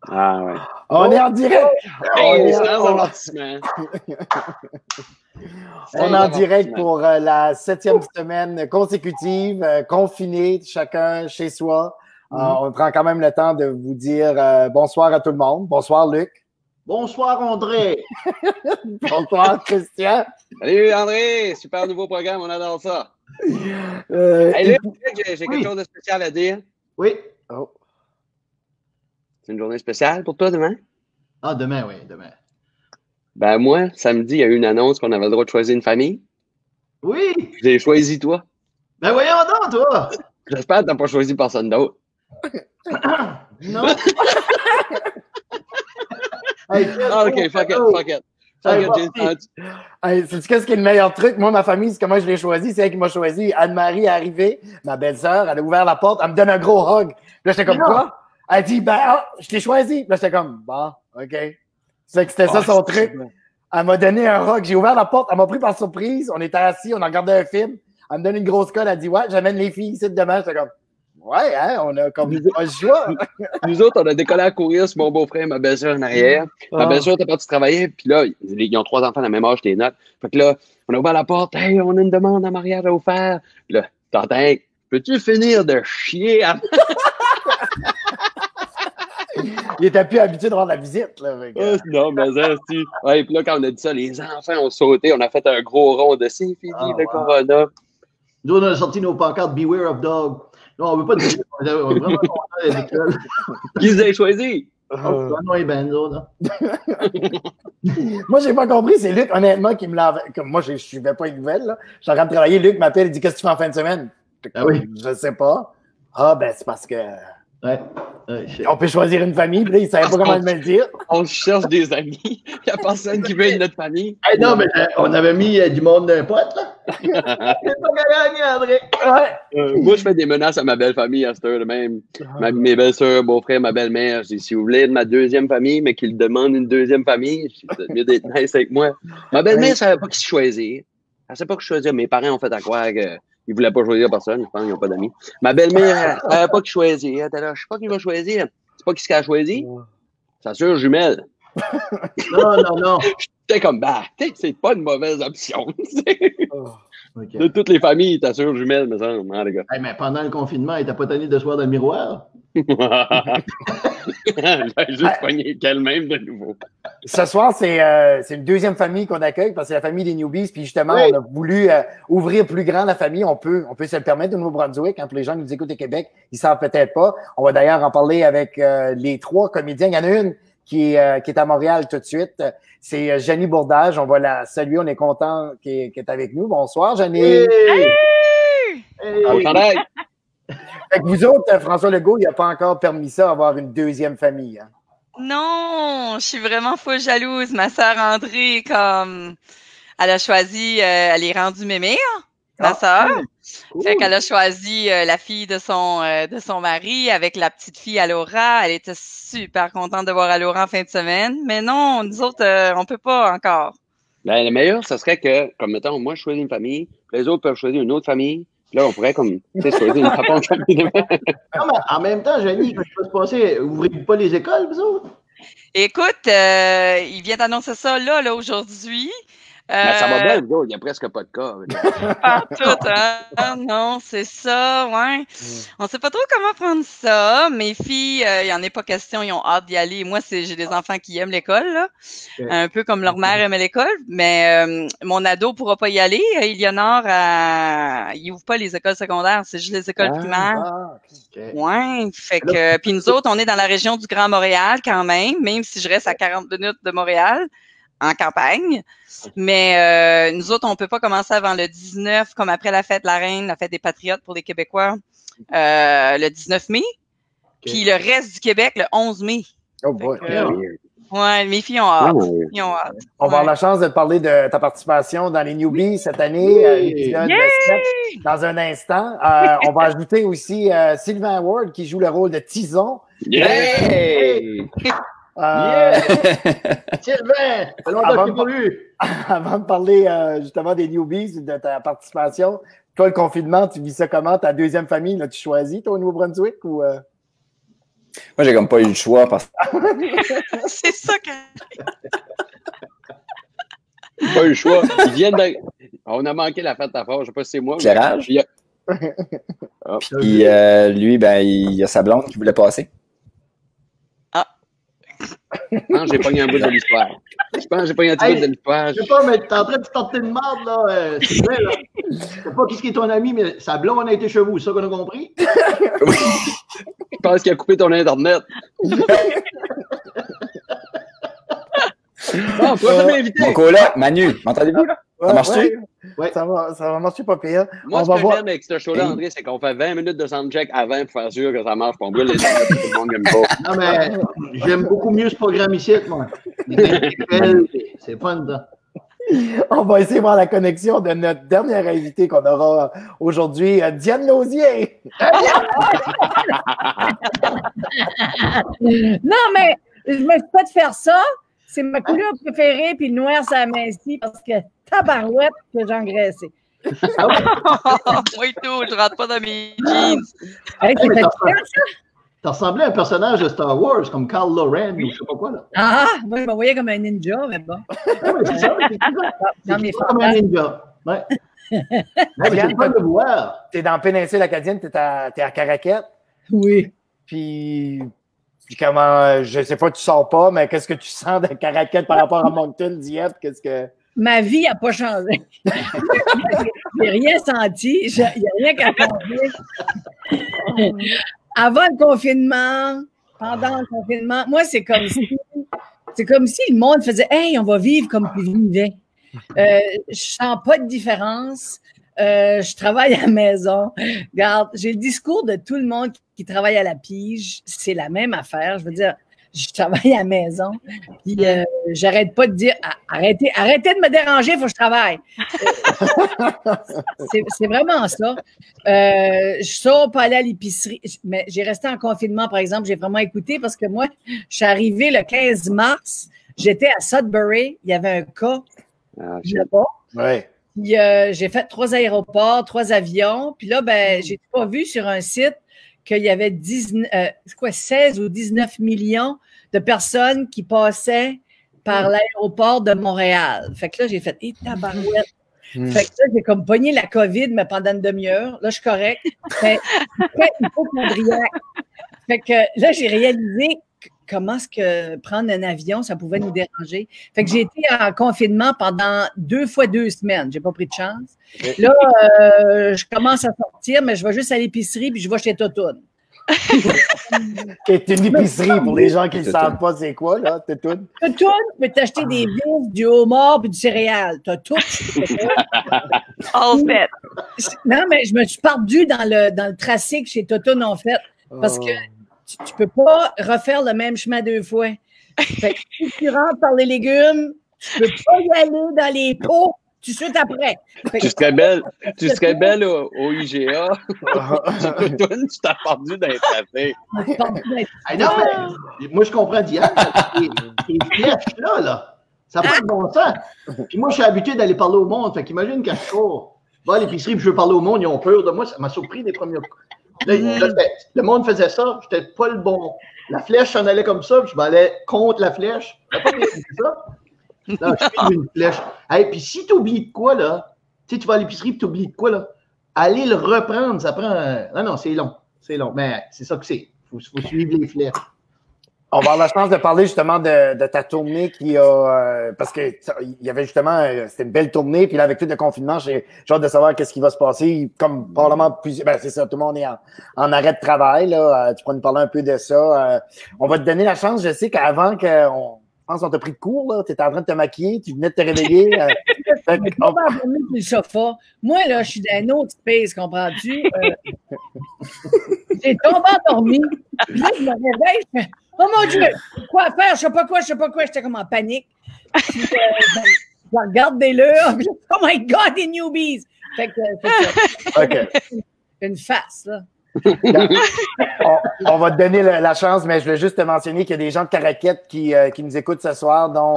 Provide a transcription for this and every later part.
Ah ouais. On est en direct! Hey, sans avertissement. On est en direct pour la 7e semaine consécutive, confinés, chacun chez soi. On prend quand même le temps de vous dire bonsoir à tout le monde. Bonsoir, Luc. Bonsoir, André. Bonsoir, Christian. Salut, André. Super nouveau programme, on adore ça. Hey, Luc, j'ai quelque chose de spécial à dire. Oui. Oh. C'est une journée spéciale pour toi demain? Ah, demain, oui, demain. Ben moi, samedi, il y a eu une annonce qu'on avait le droit de choisir une famille. Oui! J'ai choisi toi. Ben voyons donc, toi! J'espère que t'as pas choisi personne d'autre. Non? OK, fuck it. Sais-tu qu'est-ce qui est le meilleur truc? Moi, ma famille, c'est comment je l'ai choisi. C'est elle qui m'a choisi. Anne-Marie est arrivée, ma belle-sœur, elle a ouvert la porte, elle me donne un gros hug. Là, j'étais comme, quoi? Elle dit, je t'ai choisi. Là, j'étais comme, bon, OK. C'est que c'était ça son truc. Elle m'a donné un hug. J'ai ouvert la porte, elle m'a pris par surprise. On était assis, on a regardé un film. Elle me donne une grosse colle, elle dit, ouais, j'amène les filles ici demain. J'étais comme, ouais, hein, on a comme pas le choix. Nous autres, on a décollé à courir sur mon beau-frère et ma belle-sœur en arrière. Ma belle-sœur était partie travailler, puis là, ils ont 3 enfants à la même âge, tes notes. Fait que là, on a ouvert la porte, hey, on a une demande en mariage à vous faire. Puis là, t'entends, peux-tu finir de chier avant? Il était plus habitué de rendre la visite, là. Non, mais ça, si. Ouais, puis là, quand on a dit ça, les enfants ont sauté, on a fait un gros rond de c'est fini, le corona. Nous, on a sorti nos pancartes Beware of Dog. Non, on veut pas dire. On est vraiment contents d'être l'école. Qui vous avez choisi? Moi, j'ai pas compris. C'est Luc, honnêtement, qui me l'a. Comme moi, je suivais pas les nouvelles. Là. Je suis en train de travailler. Luc m'appelle. Il dit, qu'est-ce que tu fais en fin de semaine? Oui. Je sais pas. Ah, ben, c'est parce que. Ouais. On peut choisir une famille. Puis là, il savait pas comment me le dire. On cherche des amis. Il n'y a personne qui veut notre famille. Hey, non, mais on avait mis du monde d'un pote, là. C'est pas gagné, André. Ouais. Moi, je fais des menaces à ma belle famille à cette heure même. Mes belles-sœurs, beau-frère, ma belle-mère. Je dis, si vous voulez être ma deuxième famille, mais qu'ils demandent une deuxième famille, c'est mieux d'être nice avec moi. Ma belle-mère ne savait pas qui choisir. Elle ne savait pas qui choisir. Mes parents ont fait à croire qu'ils ne voulaient pas choisir personne. Je pense qu'ils n'ont pas d'amis. Ma belle-mère ne savait pas qui choisir. Elle était là, je ne sais pas qui va choisir. C'est pas qui a choisi. Sa sœur jumelle. Non. J'étais comme, c'est pas une mauvaise option. Okay. De toutes les familles, ta sœur jumelle, me semble, hein, les gars. Hey, mais pendant le confinement, il t'a pas tanné de se voir dans le miroir? J'ai juste pogné qu'elle-même de nouveau. Ce soir, c'est une deuxième famille qu'on accueille parce que c'est la famille des newbies. Puis justement, on a voulu ouvrir plus grand la famille. On peut se le permettre au Nouveau-Brunswick. Hein, pour les gens qui nous écoutent au Québec, ils savent peut-être pas. On va d'ailleurs en parler avec les 3 comédiens. Il y en a une qui est à Montréal tout de suite. C'est Janie Bourdage. On va la saluer. On est content qu'elle est avec nous. Bonsoir, Janie. Hey! Hey! Fait que vous autres, François Legault, il n'a pas encore permis ça, avoir une deuxième famille. Hein? Non, je suis vraiment full jalouse. Ma sœur André, comme elle a choisi, elle est rendue mémère, ma sœur. Cool. Fait qu'elle a choisi la fille de son mari avec la petite fille Alora. Elle était super contente de voir Alora en fin de semaine. Mais non, nous autres, on peut pas encore. Ben, le meilleur, ça serait que, comme mettons, moi, je choisis une famille, les autres peuvent choisir une autre famille. Là, on pourrait comme, choisir une façon de famille. Non, mais en même temps, Janie, quand ça va se passer, ouvrez pas les écoles, vous autres? Écoute, il vient d'annoncer ça là aujourd'hui. Ben, ça va bien, il n'y a presque pas de cas. Pas tout, hein? Non, c'est ça, ouais. On sait pas trop comment prendre ça. Mes filles, il y en a pas question, ils ont hâte d'y aller. Moi, j'ai des enfants qui aiment l'école, là. Un peu comme leur mère aimait l'école. Mais mon ado pourra pas y aller. Eleonore, il ouvre pas les écoles secondaires, c'est juste les écoles primaires. Ouais, fait que, puis nous autres, on est dans la région du Grand Montréal quand même si je reste à 40 minutes de Montréal. En campagne. Mais nous autres, on peut pas commencer avant le 19, comme après la fête de la Reine, la fête des Patriotes pour les Québécois, le 19 mai. Puis le reste du Québec, le 11 mai. Oh boy. Ouais, mes filles ont hâte. On va avoir la chance de te parler de ta participation dans les Newbies cette année, l'épisode de sketch, dans un instant. On va ajouter aussi Sylvain Ward qui joue le rôle de Tison. Sylvain, ça fait longtemps que je t'ai pas vu. Avant de parler justement des newbies, de ta participation, toi, le confinement, tu vis ça comment? Ta deuxième famille, l'as-tu choisi, toi, au Nouveau-Brunswick? Ou, Moi, j'ai comme pas eu le choix parce que. C'est ça que. Pas eu le choix. Ils viennent de... On a manqué la fête à fort, je sais pas si c'est moi. Éclairage. Oh. Puis lui, ben, il y a sa blonde qui voulait passer. Je pense que j'ai pogné un bout de l'histoire. Je pense que j'ai pogné un petit bout de l'histoire. Je sais pas, mais t'es en train de tenter de marde, là. C'est vrai, là. Je sais pas qui est ton ami, mais sa blonde a été chez vous, c'est ça qu'on a compris? Je pense qu'il a coupé ton Internet. Bon, prochain invité. Mon coloc, Manu, m'entendez-vous, là? Ça marche-tu? Ouais. Ça va marcher pas pire. Moi, On ce va que voir. j'aime avec ce show-là, André, c'est qu'on fait 20 minutes de soundcheck avant pour faire sûr que ça marche, puis on brûle les Internet, tout le monde n'aime pas. Non, mais j'aime beaucoup mieux ce programme ici, moi. C'est fun, ça. On va essayer de voir la connexion de notre dernière invitée qu'on aura aujourd'hui, Diane Lausier. Non, mais je me suis fait faire ça. C'est ma couleur préférée, puis le noir, ça a minci parce que tabarouette que j'ai engraissé. Moi et tout, je rentre pas dans mes jeans. Hey, tu fais ça? T'as ressemblé à un personnage de Star Wars, comme Carl Loren ou je sais pas quoi, là. Ah, moi, je me voyais comme un ninja, mais bon. Ah, ouais, c'est ça, c'est ça. Dans mes C'est pas comme un ninja. Ouais. Ouais, mais c'est le fun de voir. T'es dans la péninsule acadienne, t'es à Caraquette. Oui. Puis comment, je sais pas, tu sors pas, mais qu'est-ce que tu sens de Caraquette par rapport à Moncton, Dieppe? Qu'est-ce que... Ma vie n'a pas changé. J'ai rien senti. Il n'y a rien qu'à changer. Avant le confinement, pendant le confinement, moi, c'est comme si le monde faisait « Hey, on va vivre comme tu vivais. » Je sens pas de différence. Je travaille à la maison. Regarde, j'ai le discours de tout le monde qui travaille à la pige. C'est la même affaire. Je veux dire, je travaille à la maison. Puis j'arrête pas de dire arrêtez de me déranger, il faut que je travaille. C'est vraiment ça. Je sors pas aller à l'épicerie. Mais j'ai resté en confinement, par exemple. J'ai vraiment écouté parce que moi, je suis arrivée le 15 mars. J'étais à Sudbury. Il y avait un cas. Je sais pas. Ouais. Puis j'ai fait 3 aéroports, 3 avions. Puis là, ben, j'ai pas vu sur un site qu'il y avait 16 ou 19 millions de personnes qui passaient par l'aéroport de Montréal. Fait que là, j'ai fait « tabarouette ». Fait que là, j'ai comme pogné la COVID, mais pendant une demi-heure. Là, je suis correct. Fait hypochondriaque. Fait que là, j'ai réalisé comment est-ce que prendre un avion, ça pouvait nous déranger. Fait que j'ai été en confinement pendant 2 fois 2 semaines. J'ai pas pris de chance. Là, je commence à sortir, mais je vais juste à l'épicerie puis je vais chez Totoun. C'est une épicerie pour les gens qui ne savent pas c'est quoi, là, Totoun. Totoun, tu peux t'acheter des vis, du homard puis du céréal. T'as tout. All fait. Non, mais je me suis perdue dans le tracé que chez Totoun ont fait. Parce que tu peux pas refaire le même chemin 2 fois. Fait que si tu rentres par les légumes, tu peux pas y aller dans les pots tout de suite après. Tu serais belle au IGA. Tu t'as perdu dans les tracés. Ah non, mais moi, je comprends Diane. Ces flèches-là, ça n'a pas de bon sens. Puis moi, je suis habitué d'aller parler au monde. Fait qu'imagine quand je cours, je vais à l'épicerie et je veux parler au monde, ils ont peur de moi. Ça m'a surpris les premiers coups. Là, le monde faisait ça, j'étais pas le bon. La flèche s'en allait comme ça, puis je m'allais contre la flèche. T'as pas compris ça? Là, je suis une flèche. Hey, puis si tu oublies de quoi, là, tu sais, tu vas à l'épicerie et tu oublies de quoi, là, aller le reprendre, ça prend. Non, c'est long. C'est long. Mais c'est ça que c'est. Faut suivre les flèches. On va avoir la chance de parler justement de ta tournée qui a... parce que il y avait justement... C'était une belle tournée, puis là, avec tout le confinement, j'ai hâte de savoir qu'est-ce qui va se passer. Comme probablement plusieurs... Ben, c'est ça, tout le monde est en arrêt de travail, là. Tu pourrais nous parler un peu de ça. On va te donner la chance. Je sais qu'avant je pense qu'on t'a pris de court, là. Tu étais en train de te maquiller, tu venais de te réveiller. Je suis pas endormi sur le sofa. Moi, là, je suis d'un autre space, comprends-tu? J'ai tombé endormi. Puis là, je me réveille, je fais « Oh mon Dieu! Quoi faire? Je sais pas quoi. » J'étais comme en panique. Puis, je regarde des lures. « Oh my God, des newbies! » Fait que c'est ça. OK. Une face, là. On va te donner la chance, mais je voulais juste te mentionner qu'il y a des gens de Caraquette qui nous écoutent ce soir, dont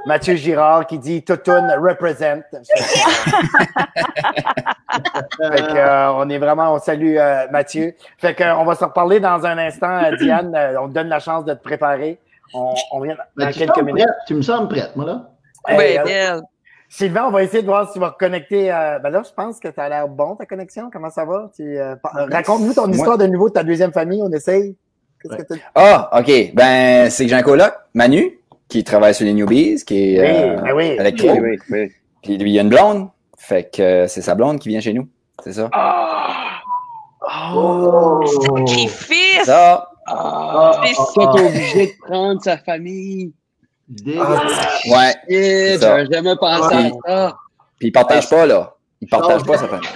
Mathieu Girard qui dit Toutoun represent. On salue Mathieu. Fait qu'on va se reparler dans un instant, Diane. On te donne la chance de te préparer. On vient dans quelques minutes. Tu me sembles prête, moi, là? Oui, belle. Sylvain, on va essayer de voir si tu vas reconnecter. Là, je pense que ça a l'air bon, ta connexion. Comment ça va? Raconte-nous ton histoire de nouveau de ta deuxième famille. On essaye. Qu'est-ce que t'as... Ah, OK. Ben, c'est que j'ai un coloc, Manu, qui travaille sur les Newbies, qui est électro. Oui. Puis lui, il a une blonde. Fait que c'est sa blonde qui vient chez nous. C'est ça. Sacrifice! Ça. C'est ça, t'es obligé de prendre sa famille. Ouais. J'aurais jamais pensé à ça. Puis il partage pas, là. Il partage pas sa famille.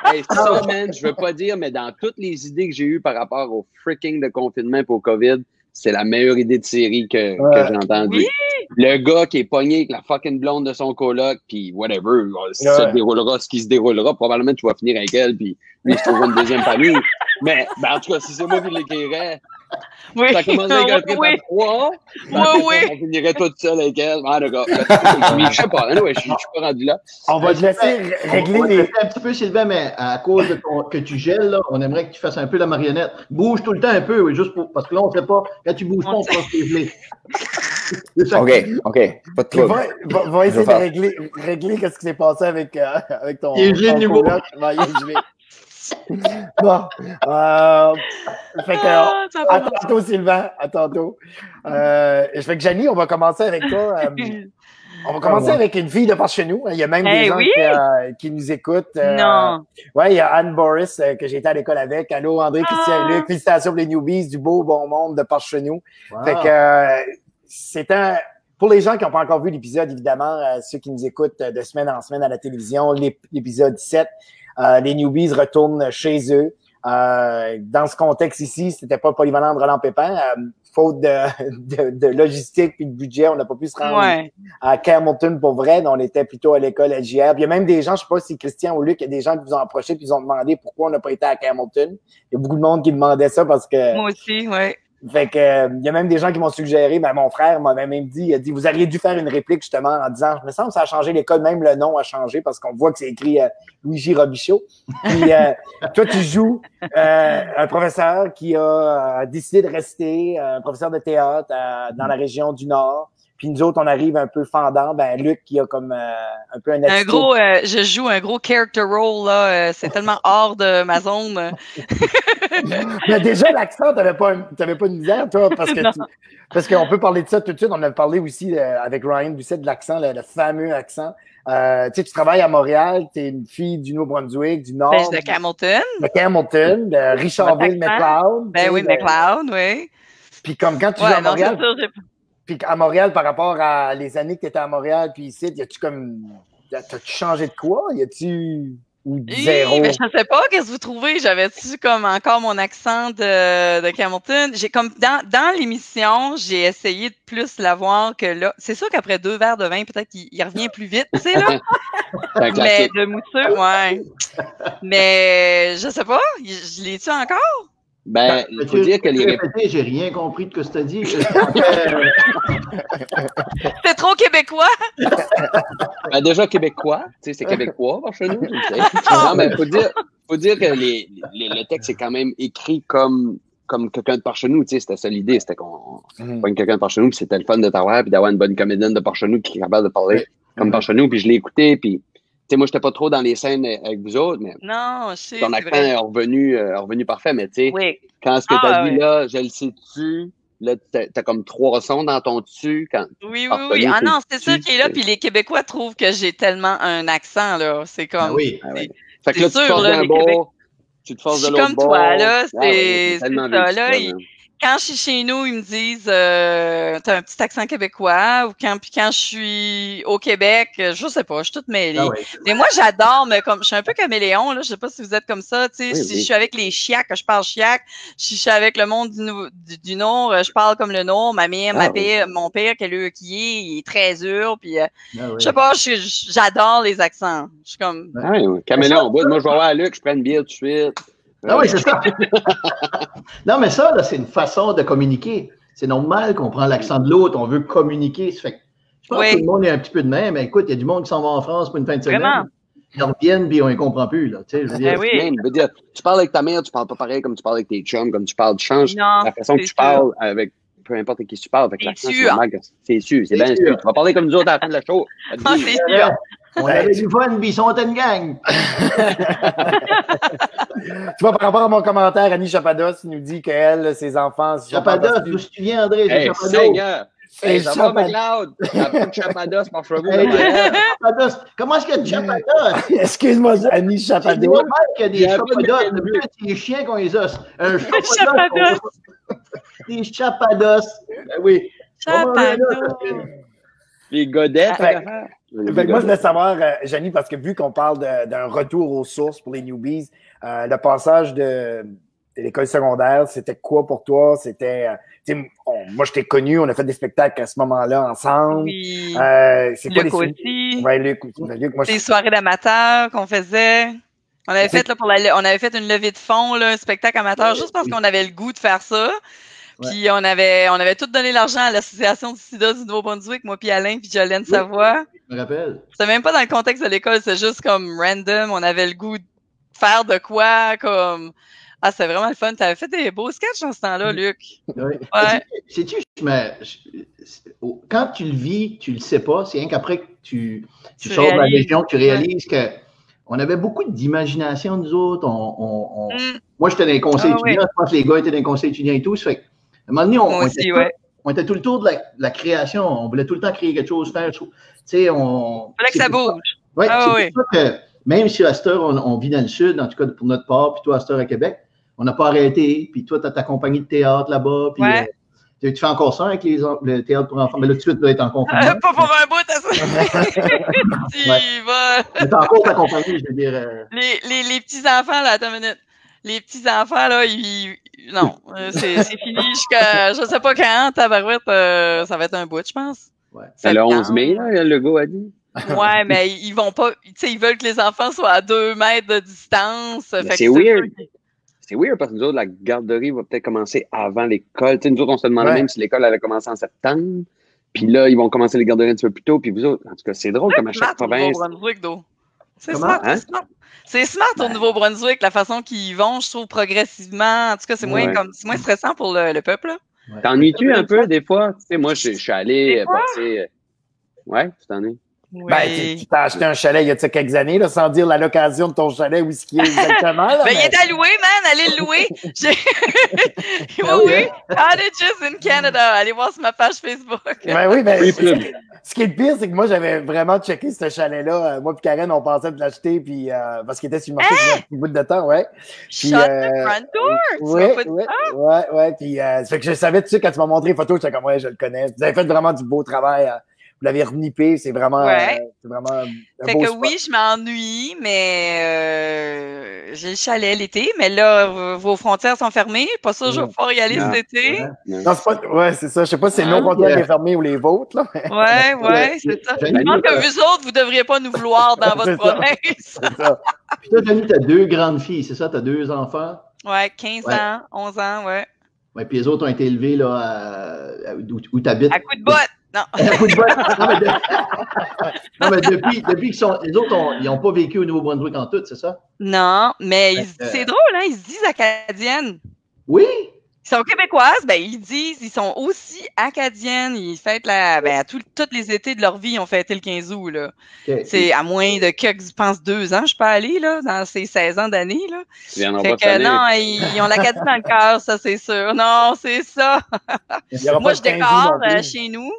Hey, ça, man, je veux pas dire, mais dans toutes les idées que j'ai eues par rapport au freaking de confinement et au COVID, c'est la meilleure idée de série que j'ai entendue. Oui. Le gars qui est pogné avec la fucking blonde de son coloc, puis whatever, si ça se déroulera, ce qui se déroulera, probablement tu vas finir avec elle, puis lui, il se trouvera une deuxième famille. Mais en tout cas, si c'est moi qui l'écrirais, ça commence avec un trip à 3. On finirait tout seul avec elle. Ah, d'accord. Je sais pas, je suis pas rendu là. On va te laisser régler les... un petit peu, Sylvain, mais à cause de que tu gèles, là, on aimerait que tu fasses un peu la marionnette. Bouge tout le temps un peu, oui, juste parce que là, on ne sait pas. Quand tu bouges pas, on pense que t'es gelé. OK. Pas de trouble. Va essayer de régler qu'est-ce qui s'est passé avec ton... Il est gelé de nouveau. Il est gelé. Bon. Fait que, à tantôt, Sylvain. À tantôt. Fait que, Janie, on va commencer avec toi. On va commencer avec une fille de par chez nous. Il y a même des gens qui nous écoutent. Non. Ouais, il y a Anne Boris que j'ai été à l'école avec. Allô, André, Christian et Luc. Félicitations pour les newbies du bon monde de par chez nous. Wow. Fait que pour les gens qui n'ont pas encore vu l'épisode, évidemment, ceux qui nous écoutent de semaine en semaine à la télévision, l'épisode 7, les newbies retournent chez eux. Dans ce contexte ici, c'était pas polyvalent de Roland Pépin. Faute de logistique et de budget, on n'a pas pu se rendre à Campbellton pour vrai. On était plutôt à l'école LJR. Puis il y a même des gens, je sais pas si Christian ou Luc, il y a des gens qui vous ont approché et qui vous ont demandé pourquoi on n'a pas été à Campbellton. Il y a beaucoup de monde qui demandait ça parce que... Moi aussi, oui. Fait que il y a même des gens qui m'ont suggéré, ben mon frère m'a même dit, il a dit, vous auriez dû faire une réplique justement en disant, je me semble que ça a changé l'école, même le nom a changé parce qu'on voit que c'est écrit Luigi Robichaud. Puis toi, tu joues un professeur qui a décidé de rester, un professeur de théâtre dans la région du Nord. Puis nous autres, on arrive un peu fendant. Ben Luc qui a comme un peu un attitude. Je joue un gros character role là. C'est tellement hors de ma zone. Mais déjà l'accent, t'avais pas une misère toi parce qu'on peut parler de ça tout de suite. On a parlé aussi avec Ryan Busset de l'accent, le fameux accent. Tu travailles à Montréal, tu es une fille du Nouveau-Brunswick, du Nord. De Campbellton. De Campbellton, de Richardville, McLeod. Ben oui, McLeod, oui. Puis comme quand tu joues à Montréal. Puis à Montréal, par rapport à les années que tu étais à Montréal, puis ici, t'as-tu changé de quoi? Y a-tu ou zéro? Mais je ne sais pas, qu'est-ce que vous trouvez? J'avais-tu comme encore mon accent de Campbellton? J'ai comme dans l'émission, j'ai essayé de plus l'avoir que là. C'est sûr qu'après 2 verres de vin, peut-être qu'il revient plus vite, tu sais, là. Mais de mousseux, ouais. Mais je sais pas, je l'ai-tu encore? Ben, il faut dire que les j'ai rien compris de ce que tu as dit. C'est trop québécois. Ben, déjà québécois, tu sais, c'est québécois par chez nous. Non, mais faut dire que le texte est quand même écrit comme quelqu'un de par chez nous, tu sais, c'était ça l'idée, c'était qu'on pogne quelqu'un de par chez nous, puis c'était le fun de t'avoir, puis d'avoir une bonne comédienne de par chez nous qui est capable de parler comme par chez nous, puis je l'ai écouté, puis tu sais, moi, j'étais pas trop dans les scènes avec vous autres, mais non, je sais, ton accent est revenu parfait, mais tu sais, quand ce que tu as dit là, je le sais-tu, là, t'as comme 3 sons dans ton tu. Oui. Ah non, c'est ça qui est là, puis les Québécois trouvent que j'ai tellement un accent, là. C'est comme. Ah oui. Fait que là, tu te forces d'un bord, tu te forces de l'autre bord. Comme toi, là, c'est ça, là. Quand je suis chez nous, ils me disent t'as un petit accent québécois ou quand je suis au Québec, je sais pas, je suis toute mêlée. Ah oui. Mais moi j'adore, mais comme je suis un peu caméléon, là, je sais pas si vous êtes comme ça, tu sais, si je suis avec les chiacs, je parle chiac, si je suis avec le monde du Nord, je parle comme le Nord, ma mère, mon père il est très dur, puis je sais pas, j'adore les accents. Je suis comme caméléon, moi je vais voir à Luc, je prends une bière tout de suite. Ah oui, c'est ça. Non, mais ça, là, c'est une façon de communiquer. C'est normal qu'on prend l'accent de l'autre, on veut communiquer. Ça fait Je pense que tout le monde est un petit peu de même. Mais écoute, il y a du monde qui s'en va en France pour une fin de semaine. Vraiment. Ils reviennent, puis on ne comprend plus. Là, tu sais, je veux dire. Oui. Même, je veux dire, tu parles avec ta mère, tu parles pas pareil comme tu parles avec tes chums, comme tu parles. Tu changes Non, la façon que c'est tu parles avec peu importe qui tu parles. Avec C'est l'accent, sûr. normal que c'est sûr, c'est bien C'est sûr. sûr. Tu vas parler comme nous autres à la fin de la show. Ah, c'est sûr. On avait du fun, puis ils sont une gang. Tu vois, par rapport à mon commentaire, Annie Chapados nous dit qu'elle, ses enfants... Chapados, d'où tu viens, André? C'est Hey, Chapados. Seigneur! Hey, ça va, Chapados. McLeod? La petite Chapados par Chevaux. Hey, Chapados. Comment est-ce qu'il y a de Chapados? Excuse-moi, Annie C'est Chapados. normal qu'il y a des Il y a pas de Chapados. bleu. C'est des chiens qu'on les os. Un Chapados. Chapados. Des Chapados. Ben oui. Chapados. Les godettes. Fait- l'affaire. Fait que moi, je voulais savoir, Janie, parce que vu qu'on parle d'un retour aux sources pour les newbies, le passage de l'école secondaire, c'était quoi pour toi? C'était, moi, je t'ai connu, on a fait des spectacles à ce moment-là ensemble. Oui. C'est quoi Luc les aussi. Ouais, Luc, moi, Des soirées d'amateurs qu'on faisait. On avait fait là, on avait fait une levée de fonds, là, un spectacle amateur, juste parce qu'on avait le goût de faire ça. Puis on avait tout donné l'argent à l'association du sida du Nouveau-Brunswick, moi puis Alain puis Jolene Savoie. Je me rappelle. C'était même pas dans le contexte de l'école, c'est juste comme random. On avait le goût de faire de quoi, comme... Ah, c'était vraiment le fun. T'avais fait des beaux sketchs dans ce temps-là, Luc. Oui. Ouais. Sais-tu, quand tu le vis, tu le sais pas. C'est rien qu'après que tu sors de la région, que tu réalises que on avait beaucoup d'imagination, nous autres. Moi, j'étais dans les conseils étudiants. Je pense que les gars étaient dans les conseils étudiants et tout. Ça fait qu'à un moment donné, on était tout le tour de la création. On voulait tout le temps créer quelque chose, faire. Tu sais, on. Fallait que ça bouge. Oui, c'est pour ça que même si à cette heure, on vit dans le sud, en tout cas pour notre part, puis toi, à cette heure à Québec, on n'a pas arrêté. Puis toi, tu as ta compagnie de théâtre là-bas. Puis tu fais encore ça avec le théâtre pour enfants. Mais là, tout de suite, tu dois être en confinement. Pas pour un bout, à ça. Tu vas. Mais t'as encore ta compagnie, je veux dire. Les petits-enfants, là, attends une minute. Les petits-enfants, là, non, c'est fini jusqu'à, je sais pas quand, tabarouette, ça va être un bout, je pense. Ouais. C'est le 11 mai, là, le gars a dit. Ouais, mais ils vont pas, tu sais, ils veulent que les enfants soient à 2 mètres de distance. C'est weird. C'est weird parce que nous autres, la garderie va peut-être commencer avant l'école. Tu sais, nous autres, on se demandait même si l'école allait commencer en septembre. Puis là, ils vont commencer les garderies un petit peu plus tôt. Puis vous autres, en tout cas, c'est drôle comme à chaque province. C'est smart, c'est smart. C'est smart au Nouveau-Brunswick, la façon qu'ils y vont, je trouve, progressivement. En tout cas, c'est moins stressant pour le peuple. Ouais. T'ennuies-tu un peu des fois? Tu sais, moi, je suis allé passer. Ouais, tu t'en es. Oui. Ben, tu t'as acheté un chalet il y a quelques années, là, sans dire la location de ton chalet, où est-ce qu'il est exactement. Là, il est à louer, man. Allez le louer. Oui. Cottages in Canada. Allez voir sur ma page Facebook. Ben oui, ce qui est le pire, c'est que moi, j'avais vraiment checké ce chalet-là. Moi et Karen, on pensait de l'acheter puis, parce qu'il était sur le marché depuis un petit bout de temps, ouais. Puis, Shut the front door! Ouais. Puis, ça fait que je savais, tu sais, quand tu m'as montré les photos, j'étais comme, ouais, je le connais. Vous avez fait vraiment du beau travail. Vous l'avez renippé, c'est vraiment un fait beau que spot. oui, je m'ennuie, mais j'ai le chalet l'été, mais là, vos frontières sont fermées. Pas sûr que je vais pouvoir y aller cet été. Non, c'est pas. Ouais, c'est ça. Je sais pas si c'est nos frontières qui sont fermées ou les vôtres, là. Ouais, c'est ça. Je pense que vous autres, vous devriez pas nous vouloir dans votre province. C'est ça. Puis toi, Denis, t'as 2 grandes filles, c'est ça? T'as 2 enfants? Ouais, 15 ans, 11 ans, ouais. Ouais, puis les autres ont été élevés là, où t'habites. À coup de botte! Non. À coup de botte. Non, mais depuis qu'ils sont. Les autres, ils n'ont pas vécu au Nouveau-Brunswick en tout, c'est ça? Non, mais c'est drôle, hein? Ils se disent acadiennes. Oui! Ils sont québécoises, ben ils disent, ils sont aussi acadiennes. Ils fêtent tous les étés de leur vie, ils ont fêté le 15 août, là. Okay. C'est à moins de je pense 2 ans, je peux aller, là, dans ces 16 ans d'années, là. Fait que non, ils ont l'Acadie dans le cœur, ça, c'est sûr. Non, c'est ça. Moi, je décore chez nous.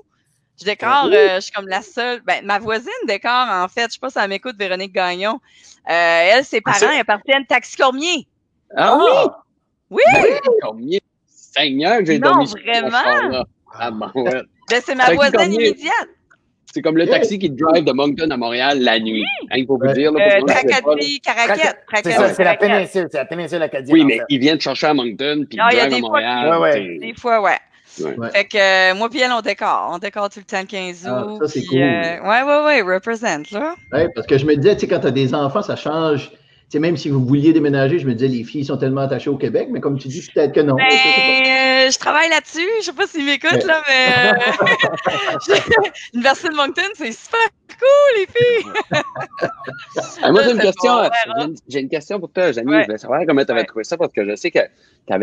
Je décore, je suis comme la seule. Ben, ma voisine décore, en fait. Je sais pas si elle m'écoute, Véronique Gagnon. Elle, ses parents, elle appartiennent Taxi Cormier. Ah oui? Oui! Cormier. Seigneur, j'ai dormi. Non, vraiment? Ah, bon, ouais. Ben, c'est ma voisine immédiate. C'est comme le taxi qui drive de Moncton à Montréal la nuit. Hein, il faut vous dire. Tracadie, Caraquette. C'est la péninsule acadienne. Oui, mais ils viennent chercher à Moncton puis ils drive à Montréal. Des fois, ouais. Fait que moi puis elle, on décore tout le temps le 15 août. Ça, c'est cool. Ouais, represent, là. Ouais, parce que je me disais, tu sais, quand t'as des enfants, ça change. sais, même si vous vouliez déménager, je me disais, les filles sont tellement attachées au Québec, mais comme tu dis, peut-être que non. Je travaille là-dessus. Je sais pas s'ils m'écoutent, là, mais l'Université de Moncton, c'est super cool, les filles! Moi, j'ai une question pour toi, Janie. Je voulais savoir comment tu avais trouvé ça, parce que je sais que tu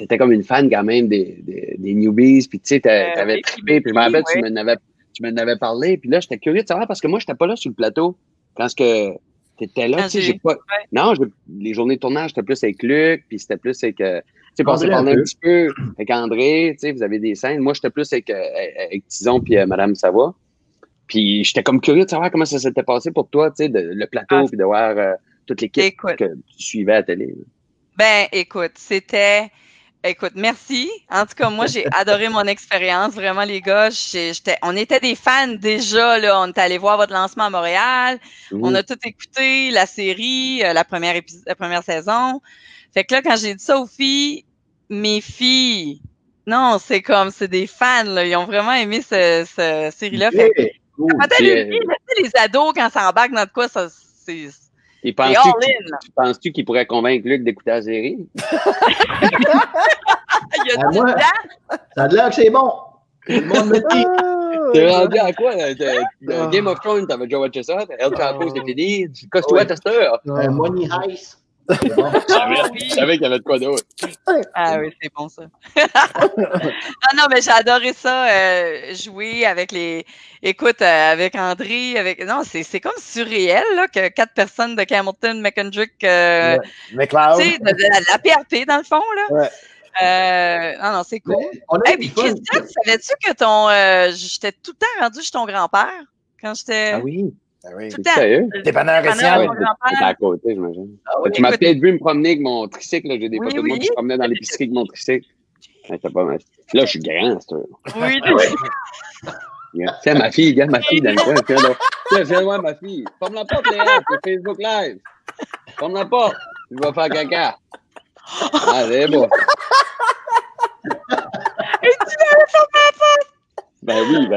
étais comme une fan quand même des newbies, puis tu sais, tu avais trippé, puis je me rappelle, tu m'en avais parlé, puis là, j'étais curieux de savoir, parce que moi, je n'étais pas là sur le plateau quand tu étais là. Tu sais, j'ai pas. Non, les journées de tournage, c'était plus avec Luc, puis c'était plus avec. Tu sais, on s'est parlé un petit peu avec André, tu sais, vous avez des scènes. Moi, j'étais plus avec Tison puis Madame Savoie. Puis j'étais comme curieux de savoir comment ça s'était passé pour toi, tu sais, le plateau, puis de voir toute l'équipe que tu suivais à la télé. Ben, écoute, merci. En tout cas, moi, j'ai adoré mon expérience. Vraiment, les gars, on était des fans déjà, là. On est allé voir votre lancement à Montréal. On a tout écouté, la série, la première saison. Fait que là, quand j'ai dit ça aux filles, mes filles, non, c'est des fans, là. Ils ont vraiment aimé cette série-là. Fait que, les ados, quand ça embarque dans de quoi, ça, c'est. Et penses-tu qu'il pourrait convaincre Luc d'écouter la série? Il y a du temps. Ça a l'air que c'est bon. Le monde me dit. T'es rendu à quoi? Game of Thrones, t'avais déjà watché ça? El Chapo, c'était fini. Qu'est-ce que tu as? Money Heist. Bon. Je savais qu'il y avait de quoi d'autre. Ah oui, c'est bon ça. non, mais j'ai adoré ça, jouer avec avec André, non, c'est comme surréel, là, que 4 personnes de Hamilton, McKendrick, McLeod. Tu sais, de la PRP, dans le fond, là. Non, c'est cool. Puis Christian, savais-tu que j'étais tout le temps rendu chez ton grand-père quand j'étais. Ah oui. Ah oui. Tout le temps. Dépanneur récent. C'était à côté, j'imagine. Tu m'as peut-être vu me promener avec mon tricycle. J'ai des photos de moi qui se promenait dans l'épicerie avec mon tricycle. C'était pas mal. Là, je suis grand, c'est ça. Oui, Tiens, ma fille, regarde ma fille dans le coin. Tiens, viens voir ma fille. Ferme la porte, Léa, c'est Facebook Live. Ferme la porte. Tu vas faire caca. Allez, bon. Et tu l'avais fermé la porte! Ben oui,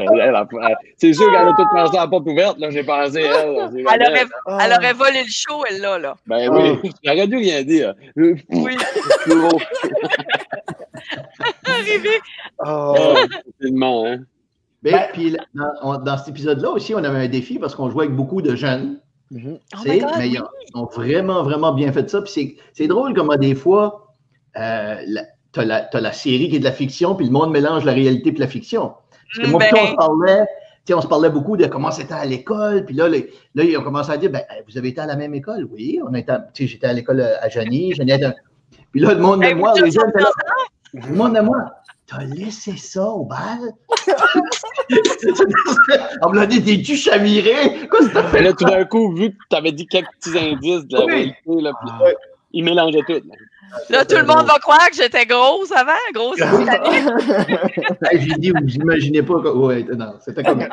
c'est sûr qu'elle a tout pensé à la porte ouverte, là, j'ai pensé, elle aurait volé le show, elle, là. Ben oui, j'aurais dû rien dire. Oui. Arrivé. Facilement, hein. Puis, dans cet épisode-là aussi, on avait un défi parce qu'on jouait avec beaucoup de jeunes. Mais ils ont vraiment, vraiment bien fait ça. Puis c'est drôle comment des fois, t'as la série qui est de la fiction, puis le monde mélange la réalité et la fiction. Parce que moi, on se parlait beaucoup de comment c'était à l'école. Puis là, ils ont commencé à dire, vous avez été à la même école? Oui, j'étais à l'école à Janie. Puis là, le monde de moi, les jeunes, le monde de moi, t'as laissé ça au bal? On me l'a dit, t'es-tu chaviré? Quoi, ça fait? Là, tout d'un coup, vu que t'avais dit quelques petits indices de la réalité, là, puis ils mélangeaient tout. Là, tout le monde va croire que j'étais grosse avant, grosse. J'ai dit, vous imaginez pas. Ouais, non, c'était comme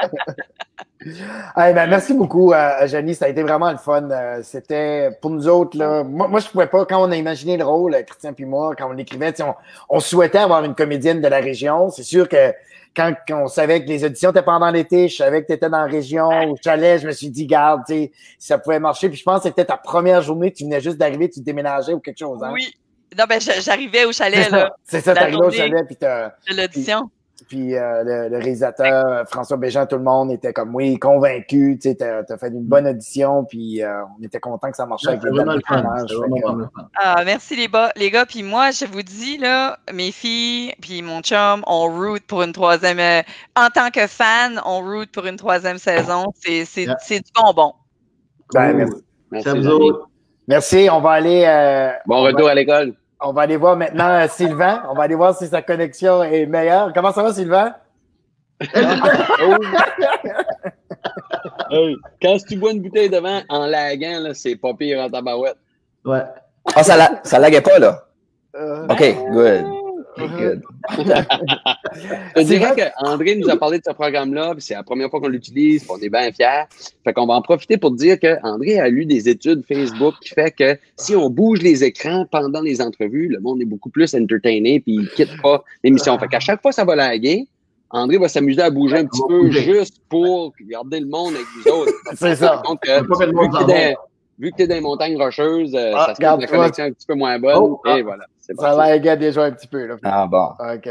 Hey, merci beaucoup, Janie. Ça a été vraiment le fun. C'était pour nous autres, là. Moi, je pouvais pas, quand on a imaginé le rôle, Christian puis moi, quand on l'écrivait, on souhaitait avoir une comédienne de la région. C'est sûr que quand on savait que les auditions étaient pendant l'été, je savais que tu étais dans la région, au chalet, je me suis dit, garde, tu sais, ça pouvait marcher. Puis je pense que c'était ta première journée, tu venais juste d'arriver, tu déménageais ou quelque chose. Hein? Oui. Non, j'arrivais au chalet, là. C'est ça, t'arrivais au chalet, puis de l'audition. Puis le réalisateur, François Bégin, tout le monde était comme, oui, convaincu, tu sais, t'as fait une bonne audition, puis on était content que ça marchait avec les personnages. Merci les gars, puis moi, je vous dis, là, mes filles, puis mon chum, on root pour une troisième, en tant que fan, on root pour une troisième saison, c'est du bonbon. Merci, on va aller... bon retour à l'école. On va aller voir maintenant Sylvain. On va aller voir si sa connexion est meilleure. Comment ça va, Sylvain? Quand tu bois une bouteille de vin en laguant, là, c'est pas pire en tabarouette. Ouais. Ah, ça laguait pas, là? OK, good. Good. Je dirais qu'André nous a parlé de ce programme-là, puis c'est la première fois qu'on l'utilise, puis on est bien fiers. Fait qu'on va en profiter pour dire qu'André a lu des études Facebook qui fait que si on bouge les écrans pendant les entrevues, le monde est beaucoup plus entertainé, puis il quitte pas l'émission. Fait qu'à chaque fois ça va laguer, André va s'amuser à bouger un petit peu juste pour garder le monde avec vous autres. C'est ça. Donc, vu que tu es dans les montagnes rocheuses, ça se regarde, la connexion un petit peu moins bonne. Et voilà, c'est Ça a l'air déjà un petit peu. Là. Ah bon. OK.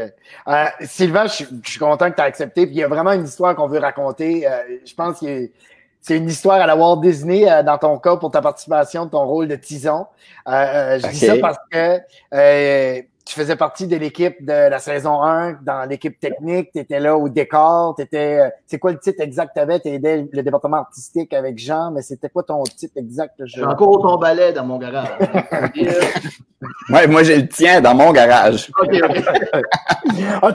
Sylvain, je suis content que tu aies accepté. Puis il y a vraiment une histoire qu'on veut raconter. Je pense que c'est une histoire à la Walt Disney, dans ton cas, pour ta participation de ton rôle de Tison. Je dis ça parce que tu faisais partie de l'équipe de la saison 1, dans l'équipe technique. Tu étais là au décor. C'est quoi le titre exact que tu avais? Tu aidais le département artistique avec Jean, mais c'était quoi ton titre exact? J'ai encore ton balai dans mon garage. Ouais, moi, j'ai le tien dans mon garage. OK.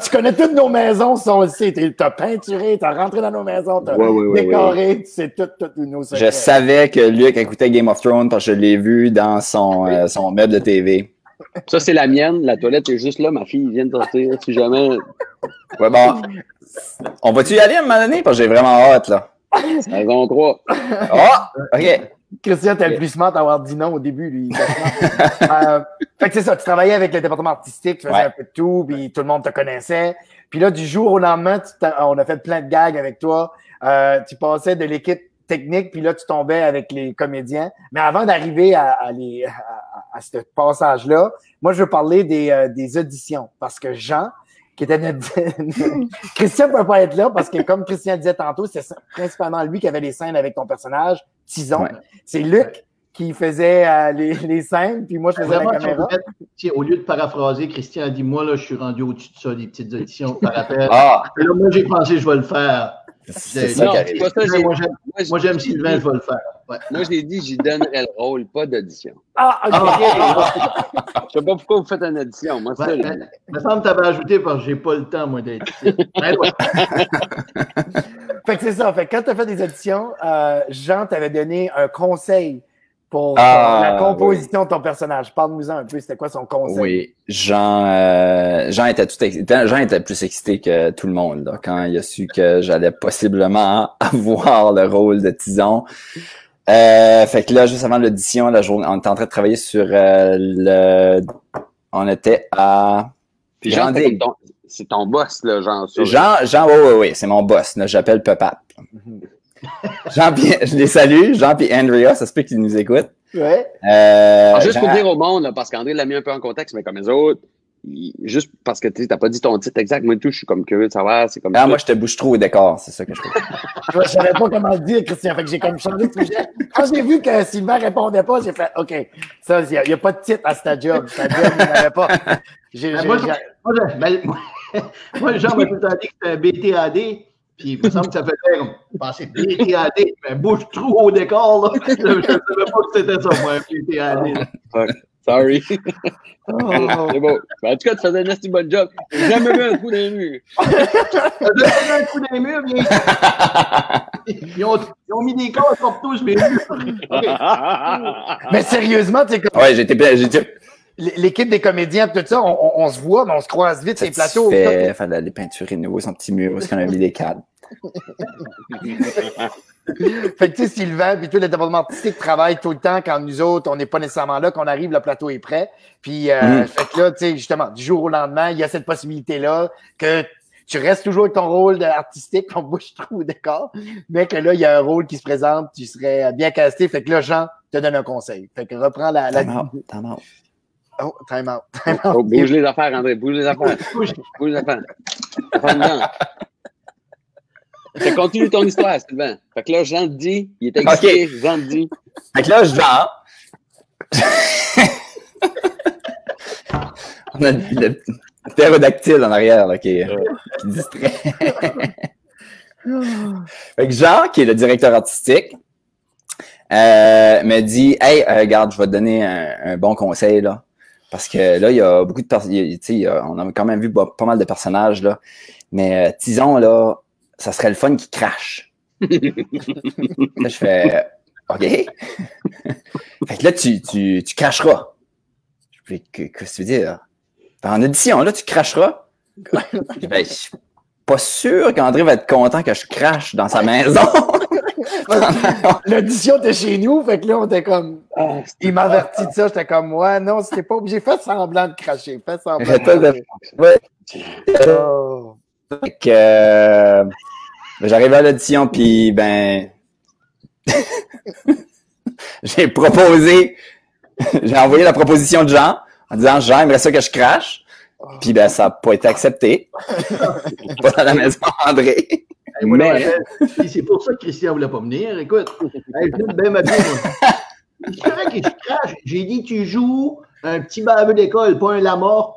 Tu connais toutes nos maisons, ça on le sait. T'as peinturé, t'as rentré dans nos maisons, t'as décoré, tu sais toutes nos secrets. Je savais que Luc écoutait Game of Thrones parce que je l'ai vu dans son meuble de TV. Ça, c'est la mienne. La toilette est juste là. Ma fille vient de sortir. Si jamais. Ouais, bon. On va-tu y aller à un moment donné? Parce que j'ai vraiment hâte, là. Saison 3. Ah! OK. Christian, t'es le plus smart à avoir dit non au début, lui. Fait que c'est ça, tu travaillais avec le département artistique, tu faisais un peu de tout, puis tout le monde te connaissait. Puis là, du jour au lendemain, on a fait plein de gags avec toi. Tu passais de l'équipe technique, puis là, tu tombais avec les comédiens. Mais avant d'arriver à ce passage-là, moi, je veux parler des auditions. Parce que Jean, qui était notre... Christian ne peut pas être là parce que, comme Christian disait tantôt, c'est principalement lui qui avait les scènes avec ton personnage, Tison. Ouais. C'est Luc qui faisait les scènes, puis moi, je faisais la caméra. Au lieu de paraphraser, Christian a dit, moi, là, je suis rendu au-dessus de ça, des petites auditions par rappel. Là, moi, j'ai pensé, je vais le faire. C'est ça qui arrive. Moi, j'aime Sylvain, je vais le faire. Ouais. Moi, j'ai dit, j'y donnerais le rôle, pas d'audition. OK. Je sais pas pourquoi vous faites une audition. Moi, ça. Il me semble que tu avais ajouté parce que j'ai pas le temps, moi, d'être ici. Fait que c'est ça. Fait que quand tu as fait des auditions, Jean t'avait donné un conseil pour la composition de ton personnage. Parle-nous-en un peu, c'était quoi son conseil? Oui, Jean était plus excité que tout le monde là, quand il a su que j'allais possiblement avoir le rôle de Tison. Fait que là, juste avant l'audition, la journée, on était en train de travailler sur on était à... Puis Jean, c'est ton boss, là, Jean. Jean, oui, c'est mon boss. Là, j'appelle Pepap. Jean, je les salue. Jean et Andrea, ça se peut qu'ils nous écoutent. Ouais. Juste pour dire au monde, là, parce qu'André l'a mis un peu en contexte, mais comme les autres, juste parce que tu n'as pas dit ton titre exact, moi tout, je suis comme curieux de savoir, c'est comme ça. Moi, je te bouge trop au décor, c'est ça que je fais. Je savais pas comment le dire, Christian, fait que j'ai comme changé de sujet. Quand j'ai vu que Sylvain répondait pas, j'ai fait, OK, ça, il n'y a pas de titre à ta job. Ta job, il n'avait pas. Moi, Jean m'a tout le temps dit que c'était un BTAD. Puis il me semble que ça faisait penser BTAD, mais bouge trop au décor, là. Je ne savais pas que c'était ça, moi, un BTAD. Sorry. C'est beau. En tout cas, tu faisais un assez bon job. J'ai jamais vu un coup d'un mur. J'ai jamais vu un coup d'un mur, mais ils ont mis des corps partout, je m'ai vu. Mais sérieusement, tu sais comme... Ouais, j'étais... L'équipe des comédiens, tout ça, on se voit, mais on se croise vite sur les plateaux. Fait les peinturer nouveau son petit mur, parce qu'on a mis des cadres. Fait que tu sais, Sylvain, puis tout le département artistique travaille tout le temps quand nous autres, on n'est pas nécessairement là, qu'on arrive, le plateau est prêt. Puis, fait que là, tu sais, justement, du jour au lendemain, il y a cette possibilité-là que tu restes toujours avec ton rôle artistique, qu'on bouge trop au décor, mais que là, il y a un rôle qui se présente, tu serais bien casté. Fait que là, Jean te donne un conseil. Fait que reprends la... Time out. Oh, time out. Oh, bouge les affaires, André. Bouge les affaires. Bouge les affaires. Fait que continue ton histoire, Sylvain. Fait que là, Jean te dit, il est excité, okay. Jean te dit. Fait que là, Jean... On a le ptérodactyle en arrière, là, qui distrait. Fait que Jean, qui est le directeur artistique, me dit, hey, regarde, je vais te donner un bon conseil, là. Parce que là, il y a beaucoup de personnes, on a quand même vu pas mal de personnages, là. Mais Tison, là, ça serait le fun qui crache. Là, je fais, OK. Fait que là, tu cracheras. Je fais, qu'est-ce que tu veux dire? En audition, là, tu cracheras. Je suis pas sûr qu'André va être content que je crache dans sa maison. L'audition était chez nous, fait que là, on était comme... il m'a averti de ça, j'étais comme, ouais, non, c'était pas obligé. Fais semblant de cracher, fais semblant de cracher. Ouais. Fait que... j'arrive à l'audition, puis ben... j'ai proposé, j'ai envoyé la proposition de Jean en disant Jean aimerait ça que je crache. Puis ben, ça n'a pas été accepté. Pas dans la maison André. Mais c'est pour ça que Christian ne voulait pas venir. Écoute, je viens de bien m'habiller, moi. C'est vrai que je crache. J'ai dit tu joues un petit baveux d'école, pas un lama.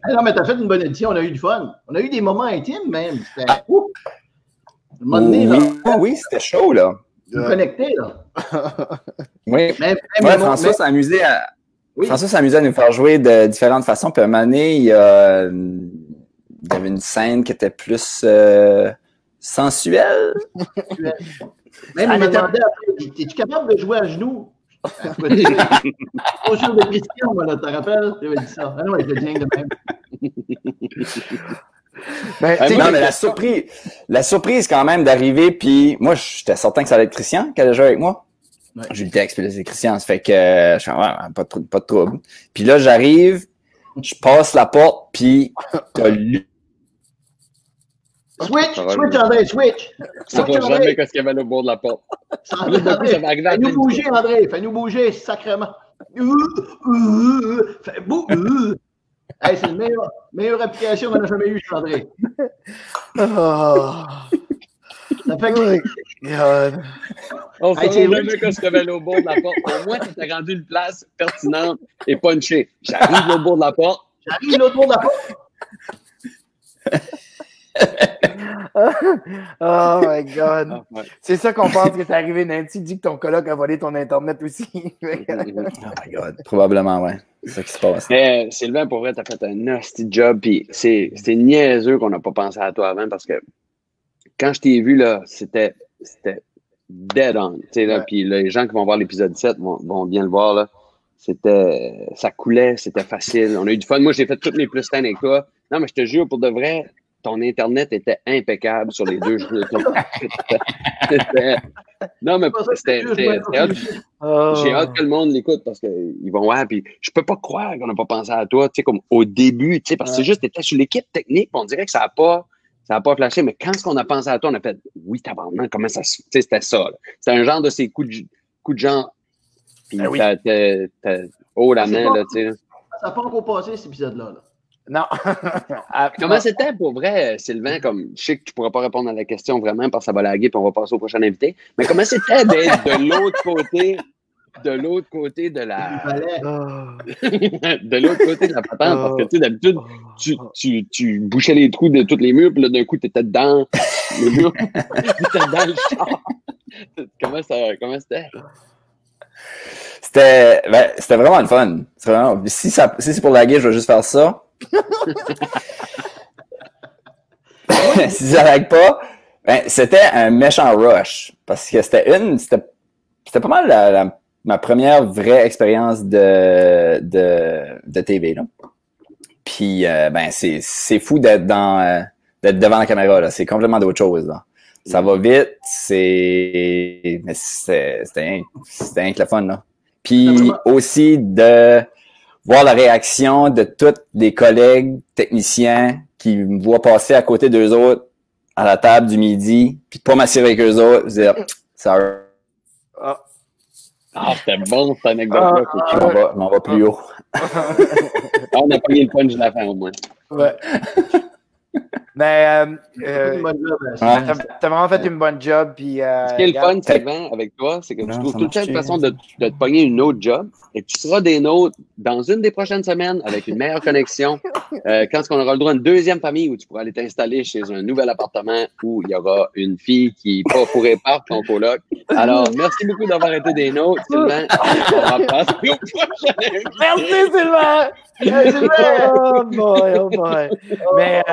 Non, mais t'as fait une bonne édition, on a eu du fun. On a eu des moments intimes même. C'était oui, c'était chaud, là. Connecté, là. Oui. François s'est amusé à. Oui. François s'amusait à nous faire jouer de différentes façons. Puis à un moment donné, il y avait une scène qui était plus sensuelle. Même il me demandait après, es-tu capable de jouer à genoux? Au jour de Christian, voilà, tu te rappelles? J'avais dit ça. Ah non, je le viens de même. Non, mais la surprise quand même d'arriver, puis moi, j'étais certain que ça allait être Christian qui allait jouer avec moi. Ouais. J'ai eu le texte, puis c'est Christian, ça fait que je suis pas de trouble. Puis là, j'arrive, je passe la porte, puis t'as lu. Switch, André, switch! Ça ne va jamais qu'est-ce qu'il y avait au bord de la porte. Fais-nous bouger, André, fais-nous bouger, sacrément. Hey, c'est la meilleure application qu'on a jamais eue, André. Ça fait que... On ne sait jamais qu'est-ce qu'il y avait au bord de la porte. Au moins, tu t'as rendu une place pertinente et punchée. J'arrive au bord de la porte. J'arrive l'autre bord de la porte. Oh my God. Oh, ouais. C'est ça qu'on pense que c'est arrivé. Nancy dit que ton coloc a volé ton Internet aussi. Oh my God. Probablement, ouais. C'est ça qui se passe. Mais Sylvain, pour vrai, t'as fait un nasty job. Puis c'est niaiseux qu'on n'a pas pensé à toi avant parce que quand je t'ai vu, là, c'était dead on. Là, puis les gens qui vont voir l'épisode 7 vont bien le voir. Là. Ça coulait, c'était facile. On a eu du fun. Moi, j'ai fait toutes mes plus scènes avec toi. Non, mais je te jure, pour de vrai, ton Internet était impeccable sur les deux jeux. Non, mais c'était hâte. J'ai hâte que le monde l'écoute parce qu'ils vont voir. Puis je peux pas croire qu'on n'a pas pensé à toi, tu sais, comme au début, tu sais, parce que c'est juste, t'étais sur l'équipe technique, on dirait que ça a pas flashé. Mais quand on a pensé à toi, on a fait, oui, tabarnak, comment ça se... Tu sais, c'était ça. C'était un genre de ces coups de genre. Puis t'as haut la main, là, tu sais. Ça n'a pas encore passé, cet épisode-là. Là. Non. Comment c'était pour vrai, Sylvain? Comme, je sais que tu ne pourras pas répondre à la question vraiment parce que ça va laguer puis on va passer au prochain invité. Mais comment c'était d'être de l'autre côté de la. De l'autre côté de la patente? Parce que tu sais, d'habitude, tu bouchais les trous de tous les murs, puis là, d'un coup, tu étais dedans les murs. Tu étais dans le char. Comment c'était? C'était vraiment le fun. Si c'est pour laguer, je vais juste faire ça. Si ça lag pas, c'était un méchant rush. Parce que c'était pas mal ma première vraie expérience de TV, là. Puis, c'est fou d'être devant la caméra, là. C'est complètement d'autre chose, là. Ça va vite, c'était rien que le fun, là. Puis aussi de voir la réaction de tous les collègues techniciens qui me voient passer à côté d'eux autres à la table du midi, puis de pas m'assurer avec eux autres, dire sorry. C'était bon cette anecdote-là. On m'en va plus haut. On a payé le punch de la fin au moins. Ouais. Mais t'as vraiment fait une bonne job. Puis, ce qui est le fun, Sylvain, avec toi, c'est que tu trouves tout le temps une façon de te pogner une autre job et tu seras des nôtres dans une des prochaines semaines avec une meilleure connexion. Quand on aura le droit à une deuxième famille où tu pourras aller t'installer chez un nouvel appartement où il y aura une fille qui pourrait pas ton coloc. Alors, merci beaucoup d'avoir été des nôtres, Sylvain. On va passer au prochain. Merci, Sylvain! Oh boy. Mais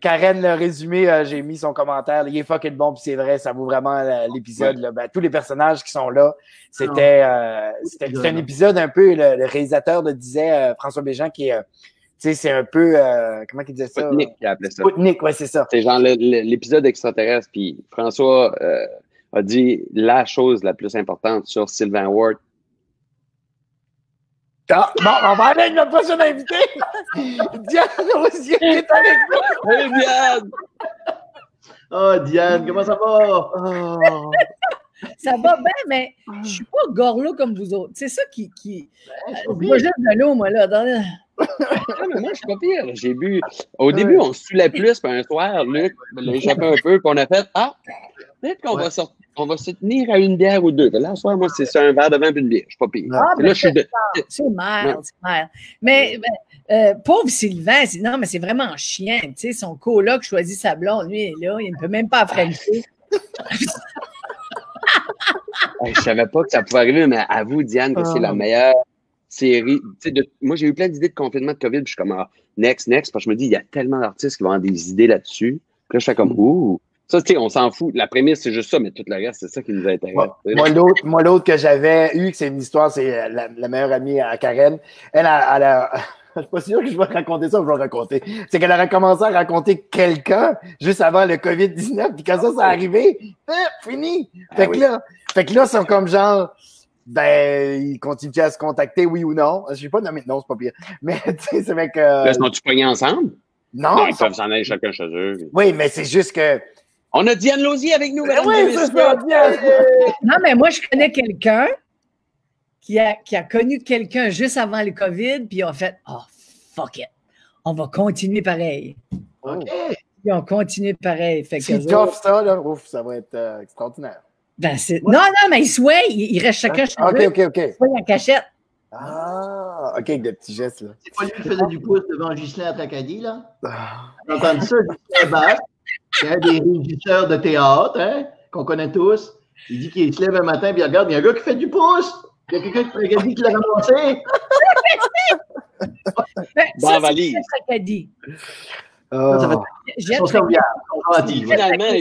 Karen, le résumé, j'ai mis son commentaire. Il est fucking bon, puis c'est vrai, ça vaut vraiment l'épisode. Là. Ben, tous les personnages qui sont là, c'était un épisode un peu, le réalisateur le disait, François Béjean, qui est, tu sais, c'est un peu, comment il disait ça? Spoutnik, il appelait ça. Spoutnik, ouais, c'est ça. C'est genre l'épisode extraterrestre, puis François a dit la chose la plus importante sur Sylvain Ward. Ah, bon, on va aller avec notre prochain invité. Diane Rosier est avec nous. Hey, Diane! Oh, Diane, comment ça va? Ça va bien, mais je suis pas gorlot comme vous autres. C'est ça qui. Je bois juste de l'eau, moi, là. Ah, mais moi, je suis pas pire. J'ai bu. Au début, on se saoulait plus, puis un soir, Luc l'a échappé un peu, puis on a fait peut-être qu'on va sortir. On va se tenir à une bière ou deux. Là, ce soir, moi, c'est un verre de vin puis une bière. Je suis pas pire. Là, je suis c'est merde. Mais pauvre Sylvain, non, mais c'est vraiment chiant. Tu sais, son coloc choisit sa blonde. Lui, il est là. Il ne peut même pas frencher. Je savais pas que ça pouvait arriver, mais avoue, Diane, que c'est la meilleure série. Moi, j'ai eu plein d'idées de confinement de COVID, puis je suis comme, next, parce que je me dis, il y a tellement d'artistes qui vont avoir des idées là-dessus. Puis là, je fais comme, ouh. Ça, tu sais, on s'en fout. La prémisse, c'est juste ça, mais tout le reste, c'est ça qui nous intéresse. Moi, l'autre que j'avais eu, c'est une histoire, c'est la meilleure amie à Karen. Elle a je suis pas sûr que je vais raconter ça, je vais le raconter. C'est qu'elle a recommencé à raconter quelqu'un juste avant le COVID-19, puis quand ça s'est arrivé, fini. Fait que là, ils sont comme genre, ils continuent à se contacter, oui ou non. Je vais pas nommer de nom, c'est pas pire. Mais, tu sais, c'est avec... Là, sont-tu pognés ensemble? Non. Ils peuvent s'en aller chacun chez eux. Oui, mais c'est juste que... On a Diane Lausier avec nous, mesdames et messieurs. Non, mais moi, je connais quelqu'un qui a connu quelqu'un juste avant le COVID, puis ils ont fait fuck it, on va continuer pareil. OK. Ils ont continué pareil. Si t'offres ça, là, ça va être extraordinaire. Non, mais ils restent chacun chez eux. OK. Ils soient en cachette. Ah, OK, avec des petits gestes, là. C'est pas lui qui faisait du pouce devant Ghislain à Tracadie, là? T'as entendu ça, Ghislain Bach, c'est un des régisseurs de théâtre, hein, qu'on connaît tous. Il dit qu'il se lève un matin et il regarde, il y a un gars qui fait du pouce. Il y a quelqu'un de Tracadie qui l'a ramassé. Dans la valise. Tracadie. Finalement,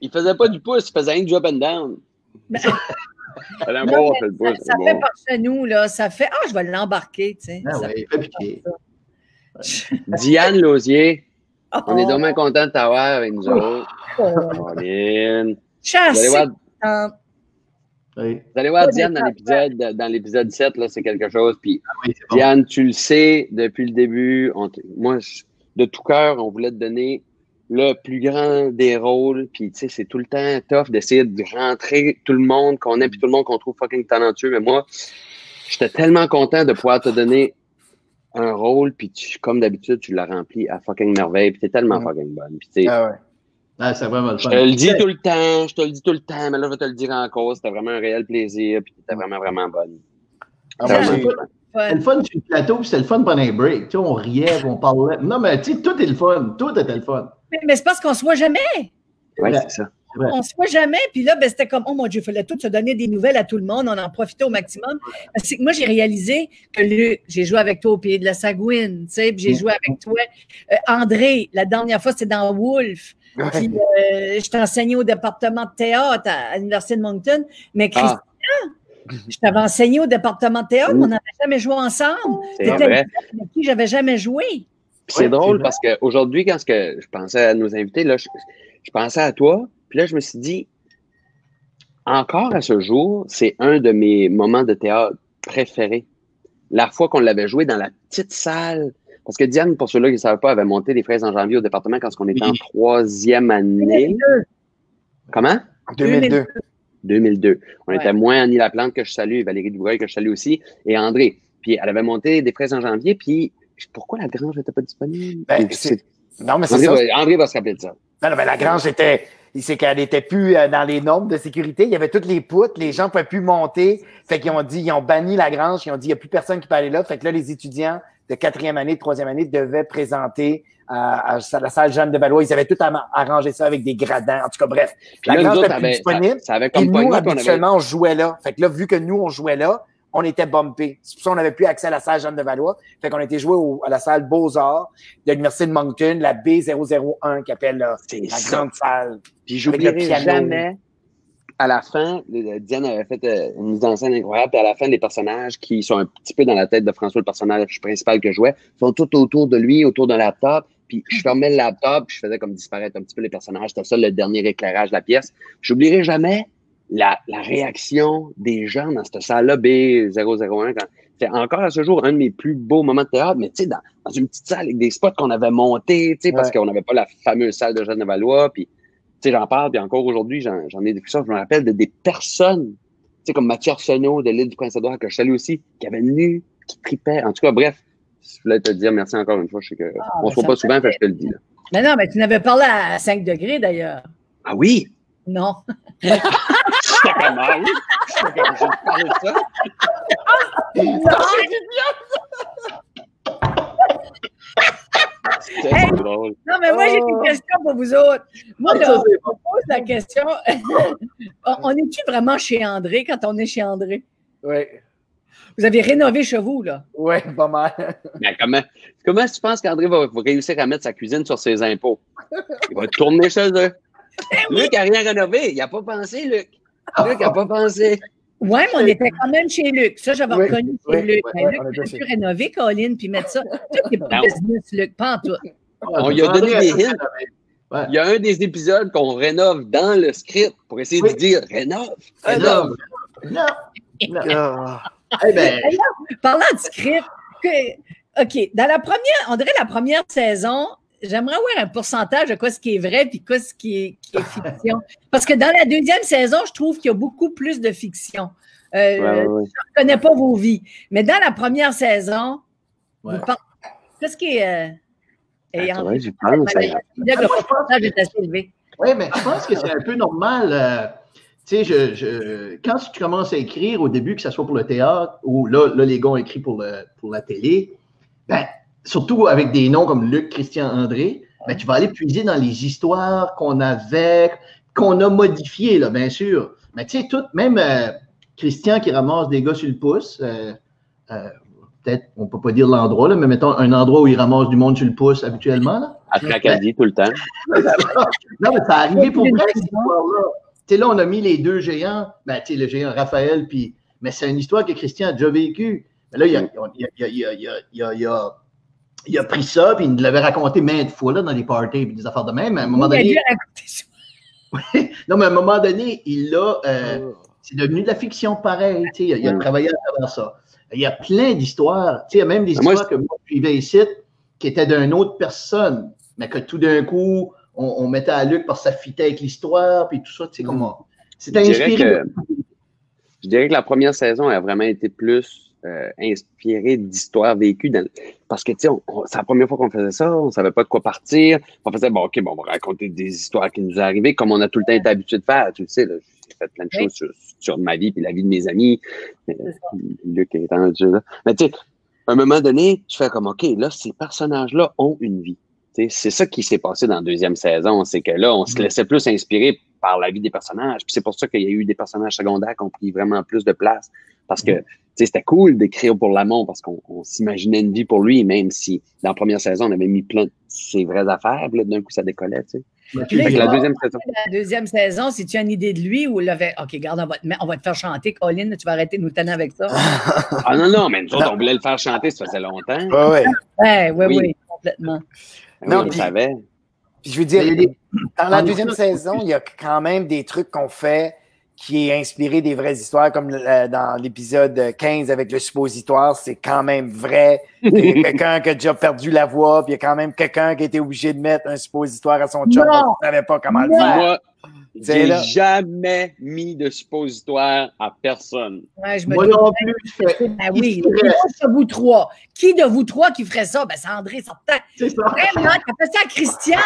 il faisait pas du pouce, il faisait un drop and down. Ça fait par chez nous, là. Ça fait je vais l'embarquer, tu sais. Ah oui, fait pitié. Diane Lausier, on est dommage content de t'avoir avec nous autres. Vous allez voir Diane dans l'épisode 7, là, c'est quelque chose. Puis, Diane, tu le sais, depuis le début, moi, de tout cœur, on voulait te donner le plus grand des rôles. Puis, tu sais, c'est tout le temps tough d'essayer de rentrer tout le monde qu'on aime, puis tout le monde qu'on trouve fucking talentueux. Mais moi, j'étais tellement content de pouvoir te donner un rôle, puis comme d'habitude, tu l'as rempli à fucking merveille, puis t'es tellement fucking bonne. Puis, tu sais, c'est vraiment le fun. Je te le dis tout le temps, mais là, je vais te le dire encore. C'était vraiment un réel plaisir, puis t'étais vraiment, vraiment bonne. C'est le fun sur le plateau, puis c'est le fun pendant un break. Tu sais, on riait, on parlait. Non, mais tu sais, tout est le fun. Tout était le fun. Mais c'est parce qu'on se voit jamais. Oui, c'est ça. On se voit jamais, puis là, c'était comme, oh mon Dieu, il fallait tout se donner des nouvelles à tout le monde, on en profitait au maximum. Parce que moi, j'ai réalisé que j'ai joué avec toi au Pays de la Sagouine, tu sais, puis j'ai joué avec toi. André, la dernière fois, c'était dans Wolf. Puis je t'enseignais au département de théâtre à l'Université de Moncton. Mais Christian, je t'avais enseigné au département de théâtre, mais on n'avait jamais joué ensemble. C'est vrai. Avec qui j'avais jamais joué. C'est drôle parce qu'aujourd'hui, quand je pensais à nos invités, là, je pensais à toi. Puis là, je me suis dit, encore à ce jour, c'est un de mes moments de théâtre préférés. La fois qu'on l'avait joué dans la petite salle, parce que Diane, pour ceux-là qui ne savaient pas, avait monté les Fraises en janvier au département quand on était en 3e année. 2002. Comment? 2002. 2002. On était moins Annie Laplante que je salue, et Valérie Dubreuil que je salue aussi, et André. Puis elle avait monté des Fraises en janvier, puis pourquoi la Grange n'était pas disponible? Non, mais c'est ça. André va se rappeler de ça. Non, mais la Grange c'est qu'elle n'était plus dans les normes de sécurité. Il y avait toutes les poutres, les gens ne pouvaient plus monter. Fait qu'ils ils ont banni la Grange, ils ont dit, il n'y a plus personne qui peut aller là. Fait que là, les étudiants de 4e année, de 3e année devaient présenter à la salle Jeanne de Valois. Ils avaient tout arrangé ça avec des gradins. En tout cas, bref. Puis la là, Grange n'était plus disponible. Ça avait comme et nous, habituellement, on jouait là. Fait que là, vu que nous, on jouait là, on était bumpés. C'est pour ça qu'on n'avait plus accès à la salle Jeanne de Valois. Fait qu'on était joué à la salle Beaux-Arts de l'Université de Moncton, la B001, qui appelle la grande salle. Puis j'oublierai jamais, à la fin, Diane avait fait une mise en scène incroyable, puis à la fin, les personnages qui sont un petit peu dans la tête de François, le personnage principal que je jouais, sont tout autour de lui, autour d'un laptop. Puis je fermais le laptop, puis je faisais comme disparaître un petit peu les personnages. C'était ça le dernier éclairage de la pièce. J'oublierai jamais la réaction des gens dans cette salle-là, B001, c'est encore à ce jour un de mes plus beaux moments de théâtre, mais tu sais, dans une petite salle avec des spots qu'on avait montés, tu sais, parce qu'on n'avait pas la fameuse salle de Jeanne de Valois, puis sais, j'en parle, puis encore aujourd'hui, j'en ai des discussions, je me rappelle de des personnes, tu sais, comme Mathieu Arsenault de l'île du Prince-Édouard, que je salue aussi, qui avait nu, qui tripait. En tout cas, bref, je voulais te dire merci encore une fois. Je sais que on se voit pas souvent, fait que je te le dis. Là. Mais non, mais tu n'avais parlé à 5 degrés, d'ailleurs. Ah oui? Non. J'étais comme, ah oui? J'étais comme, j'ai parlé de ça. Hey, drôle. non, mais moi, j'ai une question pour vous autres. Moi, là, on me pose la question. On est-tu vraiment chez André quand on est chez André? Oui. Vous avez rénové chez vous, là? Oui, pas mal. Mais comment tu penses qu'André va réussir à mettre sa cuisine sur ses impôts? Il va tourner chez eux. Luc n'a rien rénové. Il n'a pas pensé, Luc. Luc n'a pas pensé. Oui, mais on était quand même chez Luc. Ça, j'avais reconnu chez Luc. Mais Luc, on tu peux rénover, Colin, puis mettre ça. Tout est pas business, Luc, pas en tout. On lui a donné des hints. Ouais. Il y a un des épisodes qu'on rénove dans le script pour essayer de dire rénove. Non. Eh ben... Parlant de script, OK, dans la première, on dirait la première saison, j'aimerais avoir un pourcentage de quoi ce qui est vrai puis quoi ce qui est fiction. Parce que dans la deuxième saison, je trouve qu'il y a beaucoup plus de fiction. Je ne connais pas vos vies. Mais dans la première saison, qu'est-ce qui est... le pourcentage est assez élevé. Oui, mais je pense que c'est un peu normal. Tu sais, quand tu commences à écrire au début, que ce soit pour le théâtre ou là les gars ont écrit pour la télé, ben, surtout avec des noms comme Luc, Christian, André, ben, tu vas aller puiser dans les histoires qu'on avait, qu'on a modifiées, là, bien sûr. Mais tu sais, même Christian qui ramasse des gars sur le pouce, peut-être, on ne peut pas dire l'endroit, là, mais mettons un endroit où il ramasse du monde sur le pouce habituellement. Là. À Tracadie tout le temps. Non, mais ça arrivé pour vrai, cette histoire-là. Tu sais, là, on a mis les deux géants, ben, tu sais, le géant Raphaël, mais c'est une histoire que Christian a déjà vécue. Mais là, il a pris ça, puis il nous l'avait raconté maintes fois là, dans les parties, puis des affaires de même. À un moment donné. Non, mais à un moment donné, c'est devenu de la fiction pareil. Tu sais, il a travaillé à travers ça. Il y a plein d'histoires. Tu sais, il y a même des histoires que moi, je suivais ici, qui étaient d'une autre personne, mais que tout d'un coup, on mettait à Luc parce que ça fitait avec l'histoire, puis tout ça, tu sais comment. C'était inspiré. Je dirais que la première saison a vraiment été plus inspirée d'histoires vécues. Parce que, tu sais, c'est la première fois qu'on faisait ça, on savait pas de quoi partir. On faisait, on va raconter des histoires qui nous sont arrivées, comme on a tout le temps été habitué de faire. Tu le sais, j'ai fait plein de choses sur ma vie, puis la vie de mes amis. Luc est en jeu là. Mais tu sais, à un moment donné, tu fais comme, OK, là, ces personnages-là ont une vie. C'est ça qui s'est passé dans la deuxième saison, c'est que là, on se laissait plus inspirer par la vie des personnages. Puis c'est pour ça qu'il y a eu des personnages secondaires qui ont pris vraiment plus de place. Parce que c'était cool d'écrire pour Lamont parce qu'on s'imaginait une vie pour lui, même si dans la première saison, on avait mis plein de ses vraies affaires, puis là, d'un coup, ça décollait. Tu sais. La deuxième saison, si tu as une idée de lui ou l'avait, OK, regarde, on va te faire chanter, Colin, tu vas arrêter de nous tenir avec ça. Ah non, mais nous autres, on voulait le faire chanter, ça faisait longtemps. Oui, complètement. Non, on le savait. Puis je veux dire, dans la deuxième saison, il y a quand même des trucs qu'on fait qui est inspiré des vraies histoires, comme dans l'épisode 15 avec le suppositoire, c'est quand même vrai. Il y a quelqu'un qui a déjà perdu la voix, puis il y a quand même quelqu'un qui a été obligé de mettre un suppositoire à son chum parce qu'il ne savait pas comment le faire. Moi, j'ai jamais mis de suppositoire à personne. Ouais, moi non plus. Oui, de vous trois. Qui de vous trois qui ferait ça? Ben, c'est André, certain. C'est ça. Vraiment, tu as fait ça à Christian.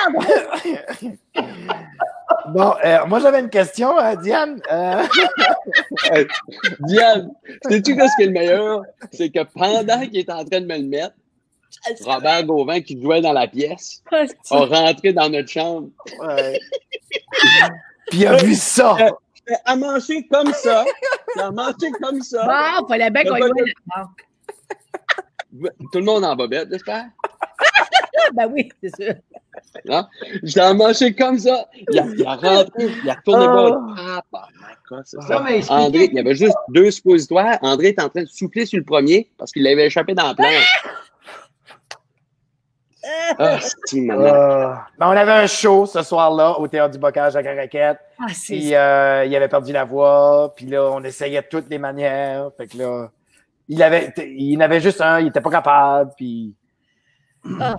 Bon, moi, j'avais une question, Diane. Diane, sais-tu ce qui est le meilleur? C'est que pendant qu'il est en train de me le mettre, Robert Gauvin, qui jouait dans la pièce, a rentré dans notre chambre. Ouais. Puis il a vu ça. À manger comme ça. À manger comme ça. Bon, fallait bien qu'on y voit. Tout le monde en bobette, j'espère? Ben oui, c'est sûr. Non? J'ai mangé comme ça. Il a rentré, il a retourné voir. André, il y avait juste 2 suppositoires. André est en train de souffler sur le premier parce qu'il l'avait échappé dans la planche. On avait un show ce soir-là au Théâtre du Bocage à Caraquette. Puis il avait perdu la voix. Puis là, on essayait de toutes les manières. Fait que là, il n'avait juste un, il n'était pas capable. Puis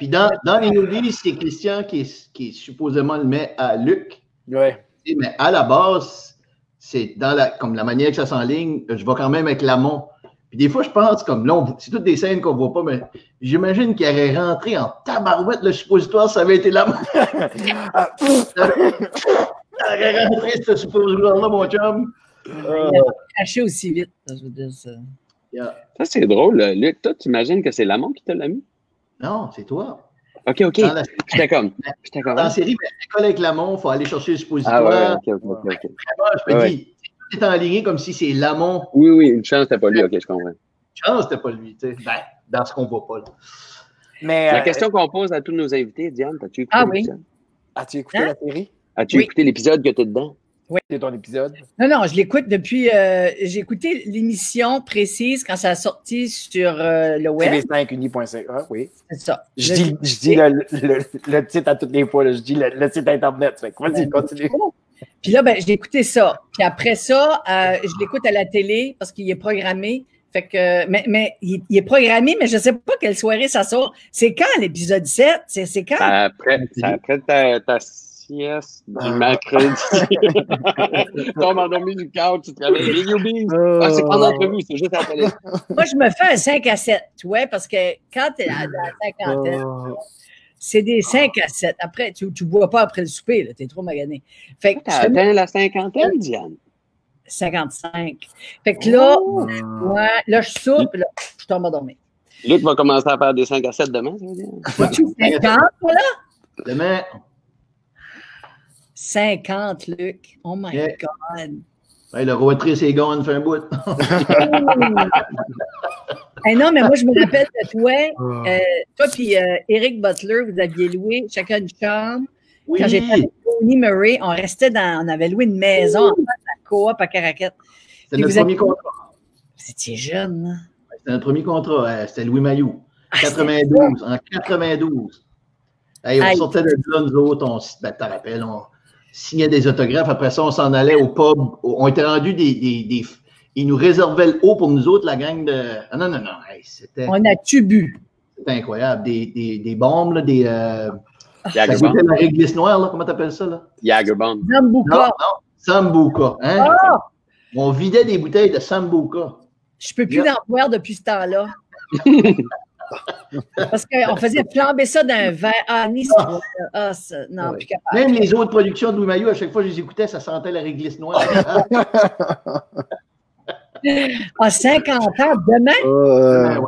dans les nouvelles, c'est Christian qui supposément le met à Luc. Ouais. Mais à la base, c'est comme la manière que ça s'enligne, je vais quand même avec Lamont. Puis des fois, je pense, comme là, c'est toutes des scènes qu'on voit pas, mais j'imagine qu'il aurait rentré en tabarouette le suppositoire si ça avait été Lamont. Il aurait rentré ce suppositoire-là, mon chum. Il a caché aussi vite. Je veux dire ça. Yeah. Ça, c'est drôle. Luc, toi, tu imagines que c'est Lamont qui te l'a mis? Non, c'est toi. OK. Dans la, J'étais comme. dans la série, l'école avec Lamont, il faut aller chercher le Ah suppositoire. ouais, OK. Vraiment, je me dis, tout est enligné comme si c'est Lamont. Oui, une chance, c'était pas lui. OK, je comprends. Chance, c'était pas lui. Tu sais. Ben, dans ce qu'on voit pas. Là. Mais, La question qu'on pose à tous nos invités, Diane, as-tu écouté l'épisode? As-tu écouté la série? As-tu écouté l'épisode que tu es dedans? Oui. C'est ton épisode? Non, je l'écoute depuis. J'ai écouté l'émission précise quand ça a sorti sur le web. TV5uni.ca, oui. C'est ça. Je dis le titre à toutes les fois. Là. Je dis le site Internet. Vas-y, continue. Puis là, je l'ai écouté ça. Puis après ça, je l'écoute à la télé parce qu'il est programmé. Fait que, mais il est programmé, mais je ne sais pas quelle soirée ça sort. C'est quand l'épisode 7? C'est quand? C'est après ta sieste du mercredi. Tu tombes endormi du couch, tu te réveilles. Les newbies. C'est pas l'entrevue, c'est juste à la télé. Moi, je me fais un 5 à 7, ouais, parce que quand tu es à la cinquantaine, c'est des 5 à 7. Après, tu ne bois pas après le souper, tu es trop magané. Fait que t'as atteint la cinquantaine, Diane? 55. Fait que là, là, je soupe, là, je tombe à dormir. Luc va commencer à faire des 5 à 7 demain, ça veut dire? 50, voilà? Demain. 50, Luc. Oh my God. Ouais, le road trip, c'est gone, fait un bout. Hey, non, mais moi, je me rappelle de toi puis Eric Butler, vous aviez loué chacun une chambre. Oui. Quand j'étais avec Tony Murray, on avait loué une maison en face de la coop à Caraquette. C'était notre premier contrat. Vous étiez jeune, hein? C'était notre premier contrat. C'était Louis Mailloux. 92. En 92. Hey, on sortait de là, nous autres. Tu te rappelles, on signait des autographes. Après ça, on s'en allait au pub. On était rendus des ils nous réservaient le haut pour nous autres, la gang de. Ah, non. Hey, c'était. On a-tu bu? C'était incroyable. Des bombes, là, des. La réglisse noire, là, comment t'appelles ça, là? Jagerbomb. Sambuca. Non, Sambuca. Hein? On vidait des bouteilles de Sambuca. Je peux plus en boire depuis ce temps-là. Parce qu'on faisait flamber ça d'un verre. Non, plus capable. Même les autres productions de Louis Mailloux, à chaque fois que je les écoutais, ça sentait la réglisse noire. 50 ans, demain?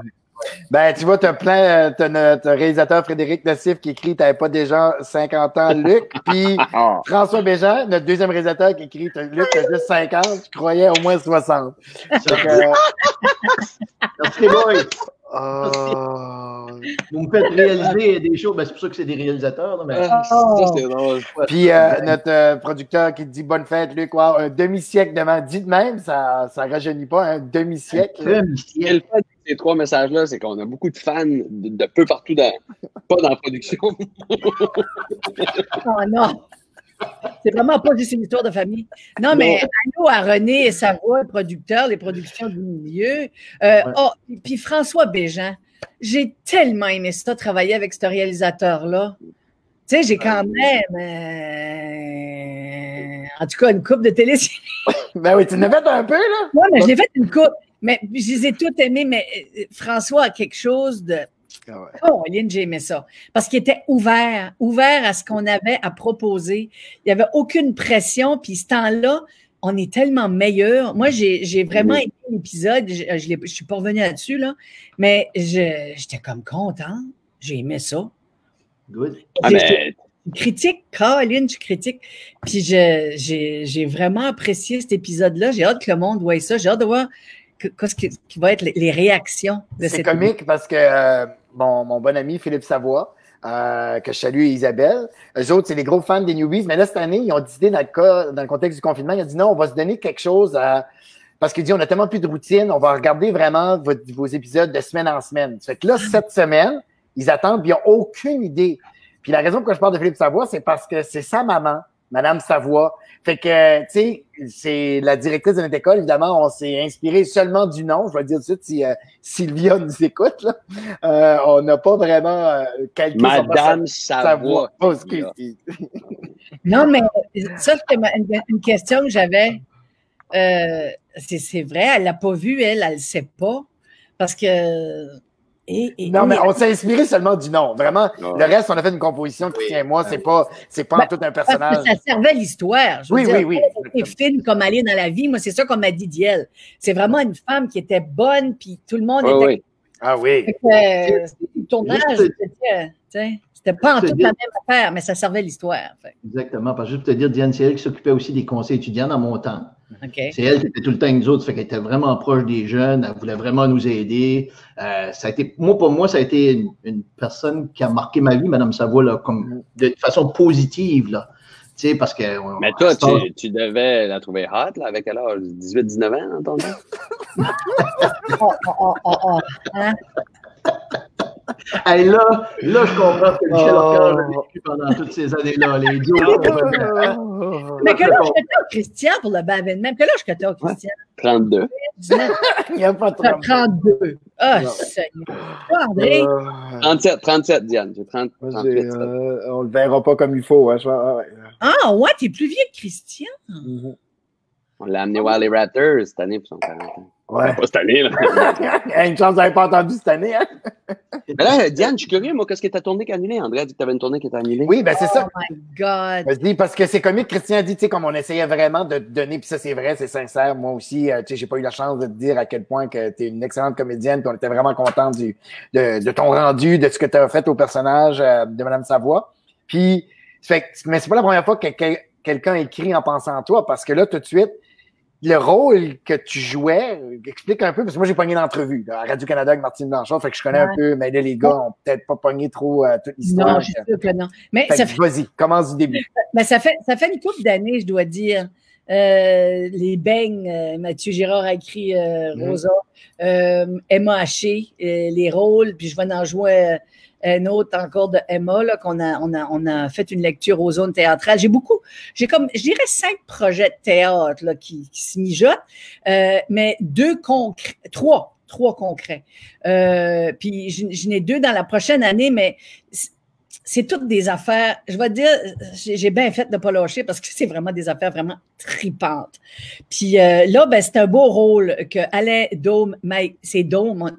Ben, tu vois, tu as notre réalisateur Frédéric Nassif qui écrit « T'avais pas déjà 50 ans, Luc? » Puis François Bégin, notre deuxième réalisateur qui écrit « Luc, t'as juste 50, je croyais au moins 60. » Merci, boy. Vous me faites réaliser des choses. Ben, c'est pour ça que c'est des réalisateurs. Là, mais... Ça, c'est drôle. Puis notre producteur qui dit bonne fête, Luc. Wow, un demi-siècle devant. Dites même, ça rajeunit pas, un demi-siècle. Le fait de ces 3 messages-là, c'est qu'on a beaucoup de fans de peu partout, pas dans la production. Oh non! C'est vraiment pas juste une histoire de famille. Non, mais allô à René et Savoie, le producteur, les productions du milieu. Puis François Bégin, j'ai tellement aimé ça, travailler avec ce réalisateur-là. Tu sais, j'ai quand même, en tout cas, une coupe de télé. Ben oui, tu en as fait un peu, là? Oui, mais je l'ai fait une coupe. Mais je les ai toutes aimées, mais François a quelque chose de... Oh, Lynn, j'ai aimé ça. Parce qu'il était ouvert à ce qu'on avait à proposer. Il n'y avait aucune pression. Puis ce temps-là, on est tellement meilleur. Moi, j'ai vraiment aimé l'épisode. Je ne suis pas revenue là-dessus, là, mais j'étais comme content. J'ai aimé ça. Good. Je critique, Caroline, je critique. Puis j'ai vraiment apprécié cet épisode-là. J'ai hâte que le monde voie ça. J'ai hâte de voir qu'est-ce qui va être les réactions de cette... C'est comique parce que mon bon ami Philippe Savoie, que je salue, Isabelle, eux autres, c'est des gros fans des Newbies, mais là, cette année, ils ont décidé, dans le contexte du confinement, ils ont dit non, on va se donner quelque chose parce qu'ils disent on a tellement plus de routine, on va regarder vraiment vos épisodes de semaine en semaine. Ça fait que là, cette semaine, ils attendent, puis ils n'ont aucune idée. Puis la raison pourquoi je parle de Philippe Savoie, c'est parce que c'est sa maman, Madame Savoie. Fait que, tu sais, c'est la directrice de notre école. Évidemment, on s'est inspiré seulement du nom. Je vais dire tout de suite si Sylvia nous écoute. Là. On n'a pas vraiment calqué Madame Savoie. Oh, excuse. Non, mais ça, c'était une question que j'avais. C'est vrai, elle l'a pas vu, elle le sait pas. Parce que. Non, mais on s'est inspiré seulement du nom. Vraiment, le reste, on a fait une composition, Christian et moi, c'est pas en tout un personnage. Ça servait l'histoire. Oui. C'est fine comme aller dans la vie. Moi, c'est ça qu'on m'a dit d'elle. C'est vraiment une femme qui était bonne, puis tout le monde était. Oui. Ah oui. Le tournage, c'était pas en toute la même affaire, mais ça servait l'histoire. Exactement. Parce que juste pour te dire, Diane, c'est elle qui s'occupait aussi des conseils étudiants dans mon temps. Okay. C'est elle qui était tout le temps avec nous autres, fait qu'elle était vraiment proche des jeunes, elle voulait vraiment nous aider. Ça a été, pour moi, ça a été une personne qui a marqué ma vie, Mme Savoie, là, comme de façon positive, là. Tu sais, parce que. Mais toi, tu devais la trouver hot, là, avec quel âge? 18-19 ans, dans ton temps? Hein? Hey, là, je comprends ce que Michel Orcard a vécu pendant toutes ces années-là. Les dios. Mais quel âge que t'as, Christian, pour le bavin de même? Quel âge que t'as, Christian? 32. Il n'y a pas de 32. Ah, Seigneur. André? 37, Diane. J'ai 38. On le verra pas comme il faut. Hein, Ah, ouais, t'es plus vieux que Christian. On l'a amené voir les Ratters cette année pour son 40 ans. Ouais. Pas cette année, là. Une chance, vous n'avez pas entendu cette année. Hein? Mais là, Diane, je suis curieux, moi, qu'est-ce que ta tournée qui est annulée? André a dit que tu avais une tournée qui est annulée. Oui, ben c'est ça. Oh my God. Vas-y, parce que c'est comique. Christian a dit, tu sais, comme on essayait vraiment de te donner, puis ça, c'est vrai, c'est sincère. Moi aussi, tu sais, j'ai pas eu la chance de te dire à quel point que tu es une excellente comédienne, puis on était vraiment contents de ton rendu, de ce que tu as fait au personnage de Mme Savoie. Puis, mais c'est pas la première fois que quelqu'un écrit en pensant à toi, parce que là, tout de suite, le rôle que tu jouais, explique un peu, parce que moi, j'ai pogné l'entrevue à Radio-Canada avec Martine Blanchard, fait que je connais un peu, mais là, les gars ont peut-être pas pogné trop toute l'histoire. Non, je suis sûre que non. Mais vas-y, commence du début. Ben, ça fait une couple d'années, je dois dire. Les beignes, Mathieu Girard a écrit Rosa, Emma Haché, les rôles, puis je vais en jouer un autre encore de Emma, là, qu'on a fait une lecture aux zones théâtrales. J'ai comme, je dirais 5 projets de théâtre là, qui se mijotent, mais 3 concrets. Puis je n'ai 2 dans la prochaine année, mais c'est toutes des affaires, je vais te dire, j'ai bien fait de ne pas lâcher parce que c'est vraiment des affaires vraiment tripantes. Puis là, ben, c'est un beau rôle que Alain Doum, c'est Doum.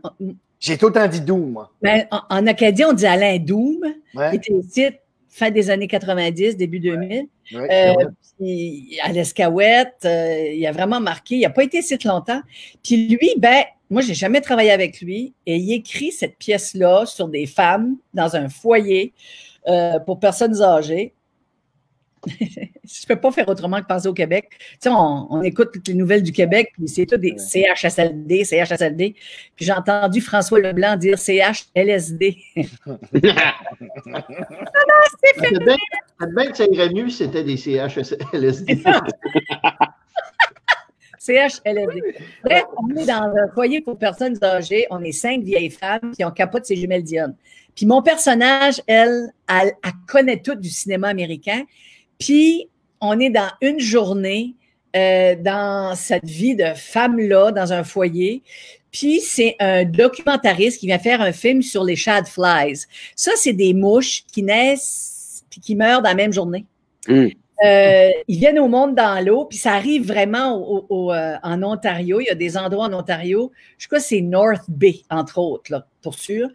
J'ai tout le temps dit Doom, moi. Ben, en Acadie, on dit Alain Doum. Ouais. Il était ici fin des années 90, début 2000. Ouais. Puis à l'Escaouette, il a vraiment marqué. Il n'a pas été ici longtemps. Puis lui, ben, moi, j'ai jamais travaillé avec lui et il écrit cette pièce-là sur des femmes dans un foyer pour personnes âgées. Je ne peux pas faire autrement que penser au Québec. Tu sais, on écoute toutes les nouvelles du Québec, puis c'est tout des CHSLD. Puis j'ai entendu François Leblanc dire CHLSD. Peut-être bien que ça irait mieux si c'était des CHLSD. CHLSD. Bref, on est dans un foyer pour personnes âgées. On est 5 vieilles femmes qui ont capoté ses jumelles Dionne. Puis mon personnage, elle connaît tout du cinéma américain. Puis, on est dans une journée dans cette vie de femme-là, dans un foyer. Puis, c'est un documentariste qui vient faire un film sur les shadflies. Ça, c'est des mouches qui naissent puis qui meurent dans la même journée. Ils viennent au monde dans l'eau, puis ça arrive vraiment en Ontario. Il y a des endroits en Ontario. Je crois que c'est North Bay, entre autres, là, pour sûr.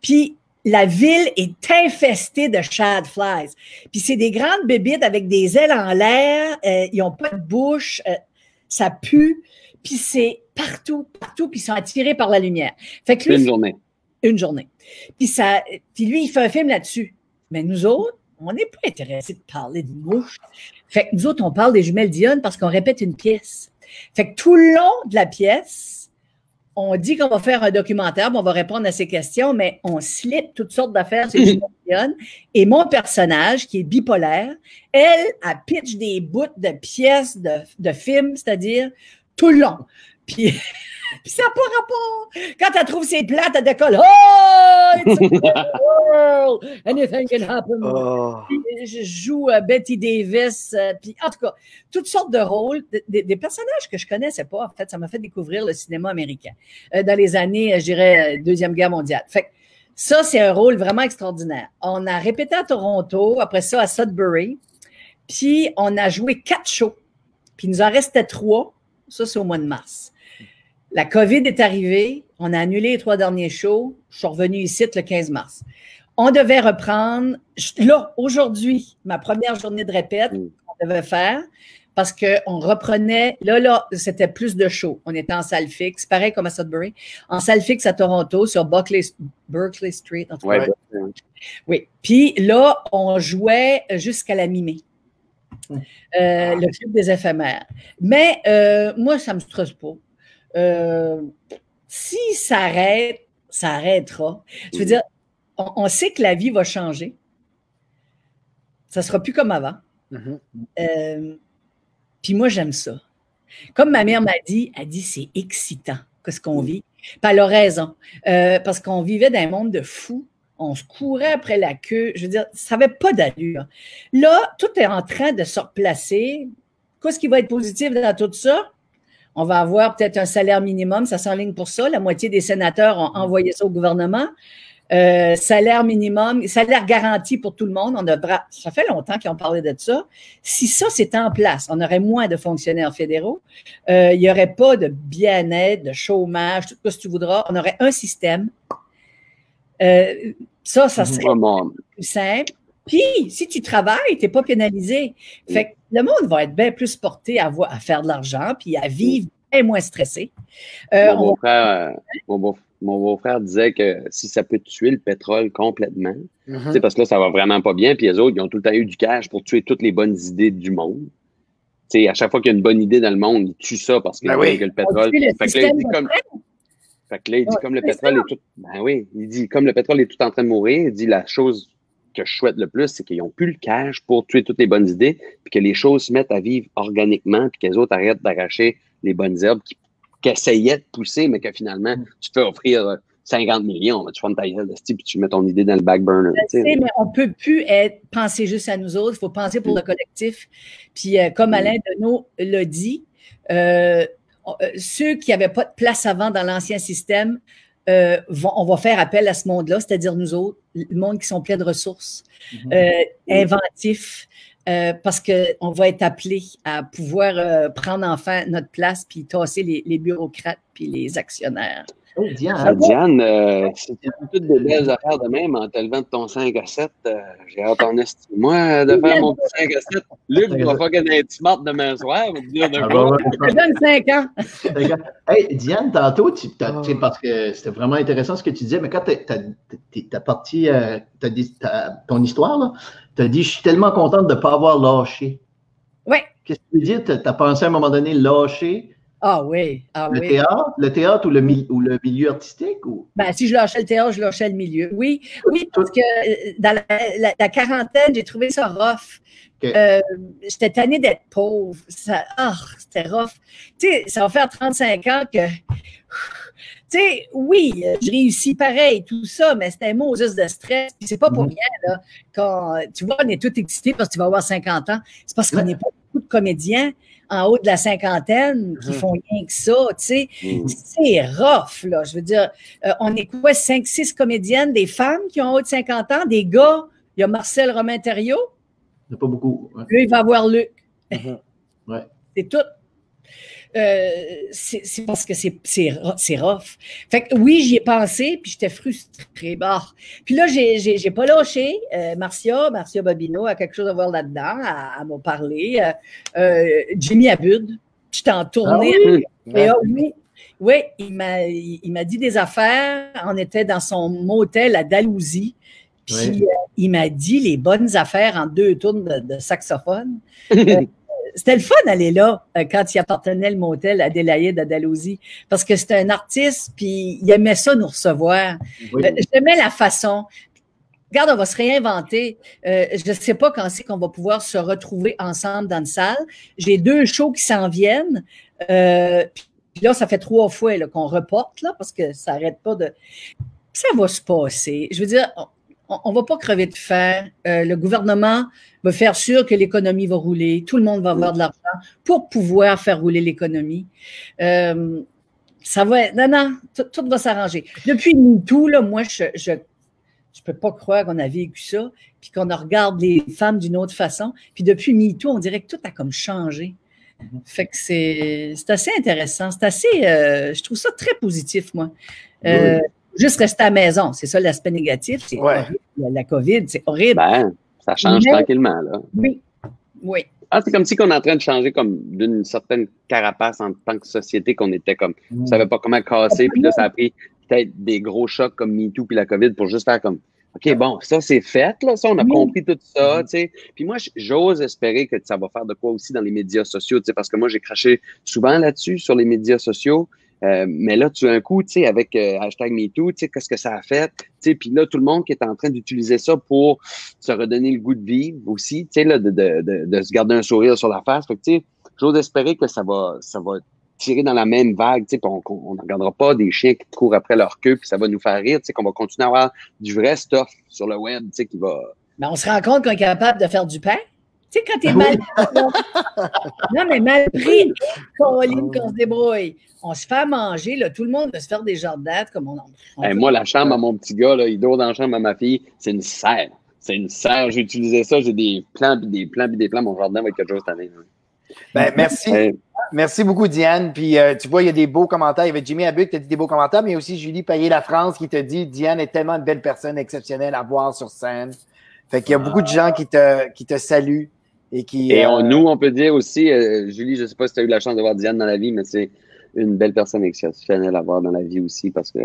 Puis, la ville est infestée de shadflies. Puis c'est des grandes bébites avec des ailes en l'air. Ils n'ont pas de bouche. Ça pue. Puis c'est partout. Puis ils sont attirés par la lumière. Fait que lui, une journée. Puis lui, il fait un film là-dessus. Mais nous autres, on n'est pas intéressés de parler de mouches. Fait que nous autres, on parle des jumelles Dionne parce qu'on répète une pièce. Fait que tout le long de la pièce, on dit qu'on va faire un documentaire, on va répondre à ces questions, mais on slip toutes sortes d'affaires sur les Dionne. Et mon personnage, qui est bipolaire, elle pitch des bouts de pièces de films, c'est-à-dire tout le long. Puis ça n'a pas rapport. Quand elle trouve ses plates, elle décolle. Oh, it's a big world. Anything can happen. Oh. Je joue Betty Davis. Puis en tout cas, toutes sortes de rôles, des personnages que je connaissais pas. En fait, ça m'a fait découvrir le cinéma américain dans les années, je dirais, Deuxième Guerre mondiale. Fait que ça, c'est un rôle vraiment extraordinaire. On a répété à Toronto, après ça à Sudbury. Puis, on a joué 4 shows. Puis, il nous en restait 3. Ça, c'est au mois de mars. La COVID est arrivée. On a annulé les 3 derniers shows. Je suis revenue ici le 15 mars. On devait reprendre, là, aujourd'hui, ma première journée de répète qu'on devait faire parce qu'on reprenait, là, c'était plus de shows. On était en salle fixe, pareil comme à Sudbury, en salle fixe à Toronto, sur Berkeley Street. En tout cas. Oui. Puis là, on jouait jusqu'à la mi-mai. Le club des éphémères. Mais moi, ça ne me stresse pas. Si ça arrête, ça arrêtera. Je veux dire, on sait que la vie va changer. Ça ne sera plus comme avant. Puis moi, j'aime ça. Comme ma mère m'a dit, elle dit c'est excitant ce qu'on vit. Puis elle a raison. Parce qu'on vivait dans un monde de fous. On se courait après la queue. Je veux dire, ça n'avait pas d'allure. Là, tout est en train de se replacer. Qu'est-ce qui va être positif dans tout ça? On va avoir peut-être un salaire minimum. Ça s'enligne pour ça. La moitié des sénateurs ont envoyé ça au gouvernement. Salaire minimum, salaire garanti pour tout le monde. Ça fait longtemps qu'ils ont parlé de ça. Si ça, c'était en place, on aurait moins de fonctionnaires fédéraux. Il n'y aurait pas de bien-être, de chômage, tout ce que tu voudras. On aurait un système. Ça serait plus simple. Puis, si tu travailles, tu n'es pas pénalisé. Fait que le monde va être bien plus porté à faire de l'argent puis à vivre bien moins stressé. Mon beau-frère disait que si ça peut tuer le pétrole complètement, parce que là, ça va vraiment pas bien, puis les autres, ils ont tout le temps eu du cash pour tuer toutes les bonnes idées du monde. T'sais, à chaque fois qu'il y a une bonne idée dans le monde, ils tuent ça parce que le pétrole... Fait que là, il dit comme le pétrole est tout... Ben oui, il dit comme le pétrole est tout en train de mourir, il dit la chose que je souhaite le plus, c'est qu'ils n'ont plus le cash pour tuer toutes les bonnes idées, puis que les choses se mettent à vivre organiquement, puis que les autres arrêtent d'arracher les bonnes herbes qui essayaient de pousser, mais que finalement, tu peux offrir 50 millions, tu prends ta gueule de style, puis tu mets ton idée dans le back burner. Mais on ne peut plus penser juste à nous autres, il faut penser pour le collectif. Puis comme Alain Deneau l'a dit, ceux qui n'avaient pas de place avant dans l'ancien système, on va faire appel à ce monde-là, c'est-à-dire nous autres, le monde qui sont pleins de ressources, inventifs, parce qu'on va être appelés à pouvoir prendre enfin notre place puis tasser les bureaucrates puis les actionnaires. Hey, Diane, c'était toutes des belles affaires de même en te levant de ton 5 à 7. J'ai hâte en estime. Moi, de faire mon petit 5 à 7. Luc, il va faire gagner un petit smart demain soir. Je te donne 5 ans. Hey, Diane, tantôt, parce que c'était vraiment intéressant ce que tu disais, mais quand t'as parti ton histoire, là, tu as dit « Je suis tellement contente de ne pas avoir lâché ». Oui. Qu'est-ce que tu veux dire? Tu as pensé à un moment donné lâcher? Ah oui. Le théâtre ou le milieu artistique? Ou? Ben, si je lâchais le théâtre, je lâchais le milieu. Oui, parce que dans la quarantaine, j'ai trouvé ça rough. Okay. J'étais tannée d'être pauvre. C'était rough. Tu sais, ça va faire 35 ans que... Tu sais, oui, je réussis pareil, tout ça, mais c'était un mot juste de stress. Puis c'est pas pour rien, là. Quand, tu vois, on est tous excités parce que tu vas avoir 50 ans. C'est parce qu'on n'est pas beaucoup de comédiens en haut de la cinquantaine qui font rien que ça, tu sais. C'est rough, là. Je veux dire, on est quoi, 5-6 comédiennes, des femmes qui ont en haut de 50 ans, des gars, il y a Marcel Romain-Thériault. Il n'y a pas beaucoup. Ouais. Lui, il va avoir Luc. Ouais. C'est tout. C'est parce que c'est rough. Fait que oui, j'y ai pensé, puis j'étais frustrée. Bah. Puis là, j'ai pas lâché. Marcia Bobino a quelque chose à voir là-dedans. Elle m'a parlé. Jimmy Abud, j'étais en tournée. Oui, il m'a dit des affaires. On était dans son motel à Dalhousie. Puis il m'a dit les bonnes affaires en 2 tours de saxophone. C'était le fun d'aller là quand il appartenait le motel à Adélaïde à Dalhousie parce que c'était un artiste puis il aimait ça nous recevoir. J'aimais la façon. Regarde, on va se réinventer. Je ne sais pas quand c'est qu'on va pouvoir se retrouver ensemble dans une salle. J'ai 2 shows qui s'en viennent. Puis là, ça fait 3 fois qu'on reporte là parce que ça n'arrête pas de... Ça va se passer. Je veux dire... On ne va pas crever de faim. Le gouvernement va faire sûr que l'économie va rouler. Tout le monde va avoir de l'argent pour pouvoir faire rouler l'économie. Ça va... Non, tout va s'arranger. Depuis MeToo, là, moi, je je peux pas croire qu'on a vécu ça, puis qu'on regarde les femmes d'une autre façon. Puis depuis MeToo, on dirait que tout a comme changé. Fait que c'est assez intéressant. C'est assez, je trouve ça très positif, moi. Juste rester à la maison, c'est ça l'aspect négatif. C'est horrible. La COVID, c'est horrible. Ben, ça change tranquillement, là. Oui. Ah, c'est comme si on est en train de changer comme d'une certaine carapace en tant que société qu'on était comme, on savait pas comment casser, puis là, ça a pris peut-être des gros chocs comme MeToo puis la COVID pour juste faire comme, OK, bon, ça, c'est fait, là, ça, on a compris tout ça, tu sais. Puis moi, j'ose espérer que ça va faire de quoi aussi dans les médias sociaux, tu sais, parce que moi, j'ai craché souvent là-dessus, sur les médias sociaux. Mais là, tout d'un coup, tu sais, avec hashtag MeToo, tu sais, qu'est-ce que ça a fait? Tu sais, puis là, tout le monde qui est en train d'utiliser ça pour se redonner le goût de vivre aussi, tu sais, là, de se garder un sourire sur la face. Fait que, tu sais, j'ose espérer que ça va tirer dans la même vague, tu sais, on ne regardera pas des chiens qui courent après leur queue, puis ça va nous faire rire, tu sais, qu'on va continuer à avoir du vrai stuff sur le web, tu sais, qui va... Mais on se rend compte qu'on est capable de faire du pain. Tu sais, quand t'es mal... Non, mais mal pris, Caroline, qu'on se débrouille. On se fait manger, là, tout le monde va se faire des jardins comme on moi, la chambre à mon petit gars, là, il dort dans la chambre à ma fille, c'est une serre. C'est une serre. J'ai utilisé ça, j'ai des plants, puis des plants, puis des plants. Mon jardin va être quelque chose cette année. Ben, merci. Merci beaucoup, Diane. Puis, tu vois, il y a des beaux commentaires. Il y avait Jimmy Abu qui t'a dit des beaux commentaires, mais il y a aussi Julie Payet-La-France qui te dit Diane est tellement une belle personne exceptionnelle à voir sur scène. Fait qu'il y a beaucoup de gens qui te saluent. Et nous, on peut dire aussi, Julie, je ne sais pas si tu as eu la chance de voir Diane dans la vie, mais c'est une belle personne exceptionnelle à voir dans la vie aussi parce que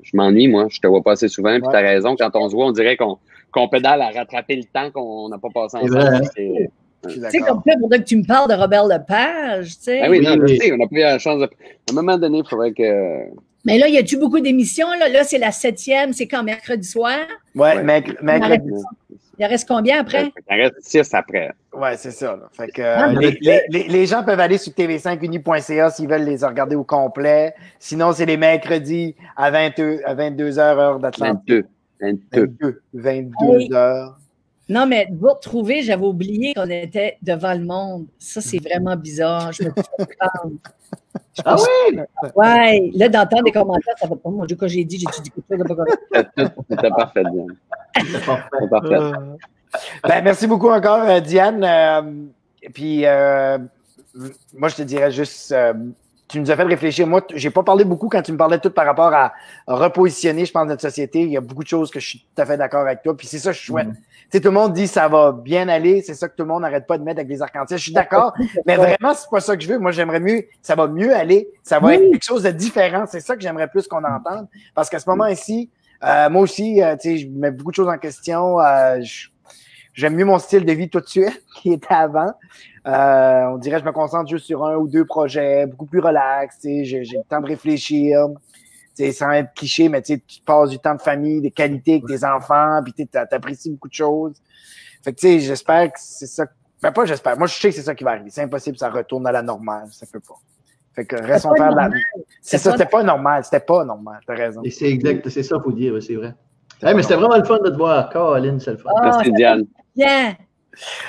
je m'ennuie, moi. Je te vois pas assez souvent. Puis tu as raison, quand on se voit, on dirait qu'on pédale à rattraper le temps qu'on n'a pas passé ensemble. Tu sais, comme ça, il faudrait que tu me parles de Robert Lepage, tu sais. Ben oui, non, je sais, on n'a pas eu la chance. À un moment donné, il faudrait que... Mais là, y a-tu beaucoup d'émissions? Là, c'est la 7e. C'est quand, mercredi soir? Ouais. Mercredi. Il en reste combien après? Il en reste 6 après. Ouais, c'est ça. Là. Fait que les gens peuvent aller sur tv5uni.ca s'ils veulent les regarder au complet. Sinon, c'est les mercredis à 22h, heure d'Atlanta. 22 heures. Non, mais vous retrouver, j'avais oublié qu'on était devant le monde. Ça, c'est vraiment bizarre. Je me suis fait prendre. Ah oui? Ouais. Là, d'entendre des commentaires, ça va pas. Mon Dieu, quand j'ai dit quelque chose de pas correct. C'était parfait, Diane. C'était parfait. Ben, merci beaucoup encore, Diane. Puis, moi, je te dirais juste, tu nous as fait réfléchir. Moi, j'ai pas parlé beaucoup quand tu me parlais tout par rapport à repositionner, je pense, notre société. Il y a beaucoup de choses que je suis tout à fait d'accord avec toi. Puis c'est ça que je souhaite. Tu sais, tout le monde dit ça va bien aller. C'est ça que tout le monde n'arrête pas de mettre avec des arcs-en-ciel. Je suis d'accord. Mais vraiment, c'est pas ça que je veux. Moi, j'aimerais mieux, ça va mieux aller. Ça va être quelque chose de différent. C'est ça que j'aimerais plus qu'on entende. Parce qu'à ce moment-ci, moi aussi, tu sais, je mets beaucoup de choses en question. J'aime mieux mon style de vie tout de suite qui était avant. On dirait que je me concentre juste sur 1 ou 2 projets, beaucoup plus relax. J'ai le temps de réfléchir. Sans être cliché, mais tu passes du temps de famille, de qualité avec tes enfants, puis tu apprécies beaucoup de choses. Fait que j'espère que c'est ça. Ben pas j'espère. Moi, je sais que c'est ça qui va arriver. C'est impossible, ça retourne à la normale. Ça peut pas. Fait que restons faire de la vie. C'est ça, c'était pas normal. C'était pas normal. T'as raison. Et c'est exact, c'est ça qu'il faut dire, c'est vrai. Hey, mais c'était vraiment le fun de te voir. Caroline, c'est le fun. Merci, Diane. Bien.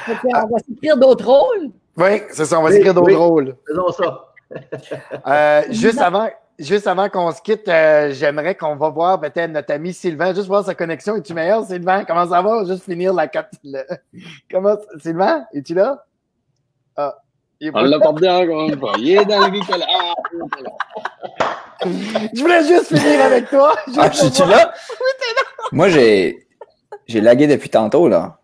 On va s'écrire d'autres rôles. Oui, c'est ça. On va s'écrire d'autres rôles. Faisons ça. Juste avant qu'on se quitte, j'aimerais qu'on va voir peut-être notre ami Sylvain, juste voir sa connexion. Es-tu meilleur, Sylvain? Comment ça va? Juste finir la Comment... Sylvain, es-tu là? Ah. On l'a pas bien encore une fois. Il est dans le Nicolas. Je voulais juste finir avec toi. Je suis là? Oui, t'es là. Moi, j'ai lagué depuis tantôt, là.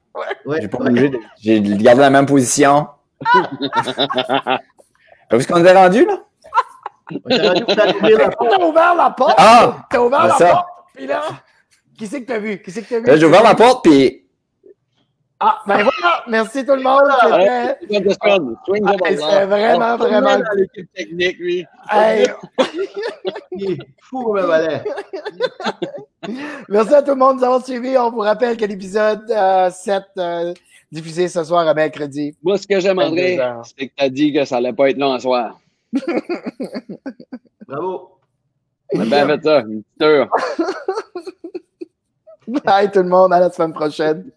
Ouais. J'ai pas bougé. J'ai gardé la même position. Est-ce qu'on est rendu, là? T'as ouvert la porte. Ah! T'as ouvert la porte. Puis là, qui c'est que t'as vu? Là, j'ai ouvert la porte, puis... Ah, ben voilà! Merci tout le monde! C'était vraiment, vraiment... l'équipe technique, lui. Hey. Il est fou, le valet. Merci à tout le monde de nous avoir suivis. On vous rappelle que l'épisode 7 diffusé ce soir à mercredi. Moi, ce que j'aime, André, c'est que tu as dit que ça allait pas être long ce soir. Bravo. On a bien fait ça, une petite heure. Bye tout le monde, à la semaine prochaine.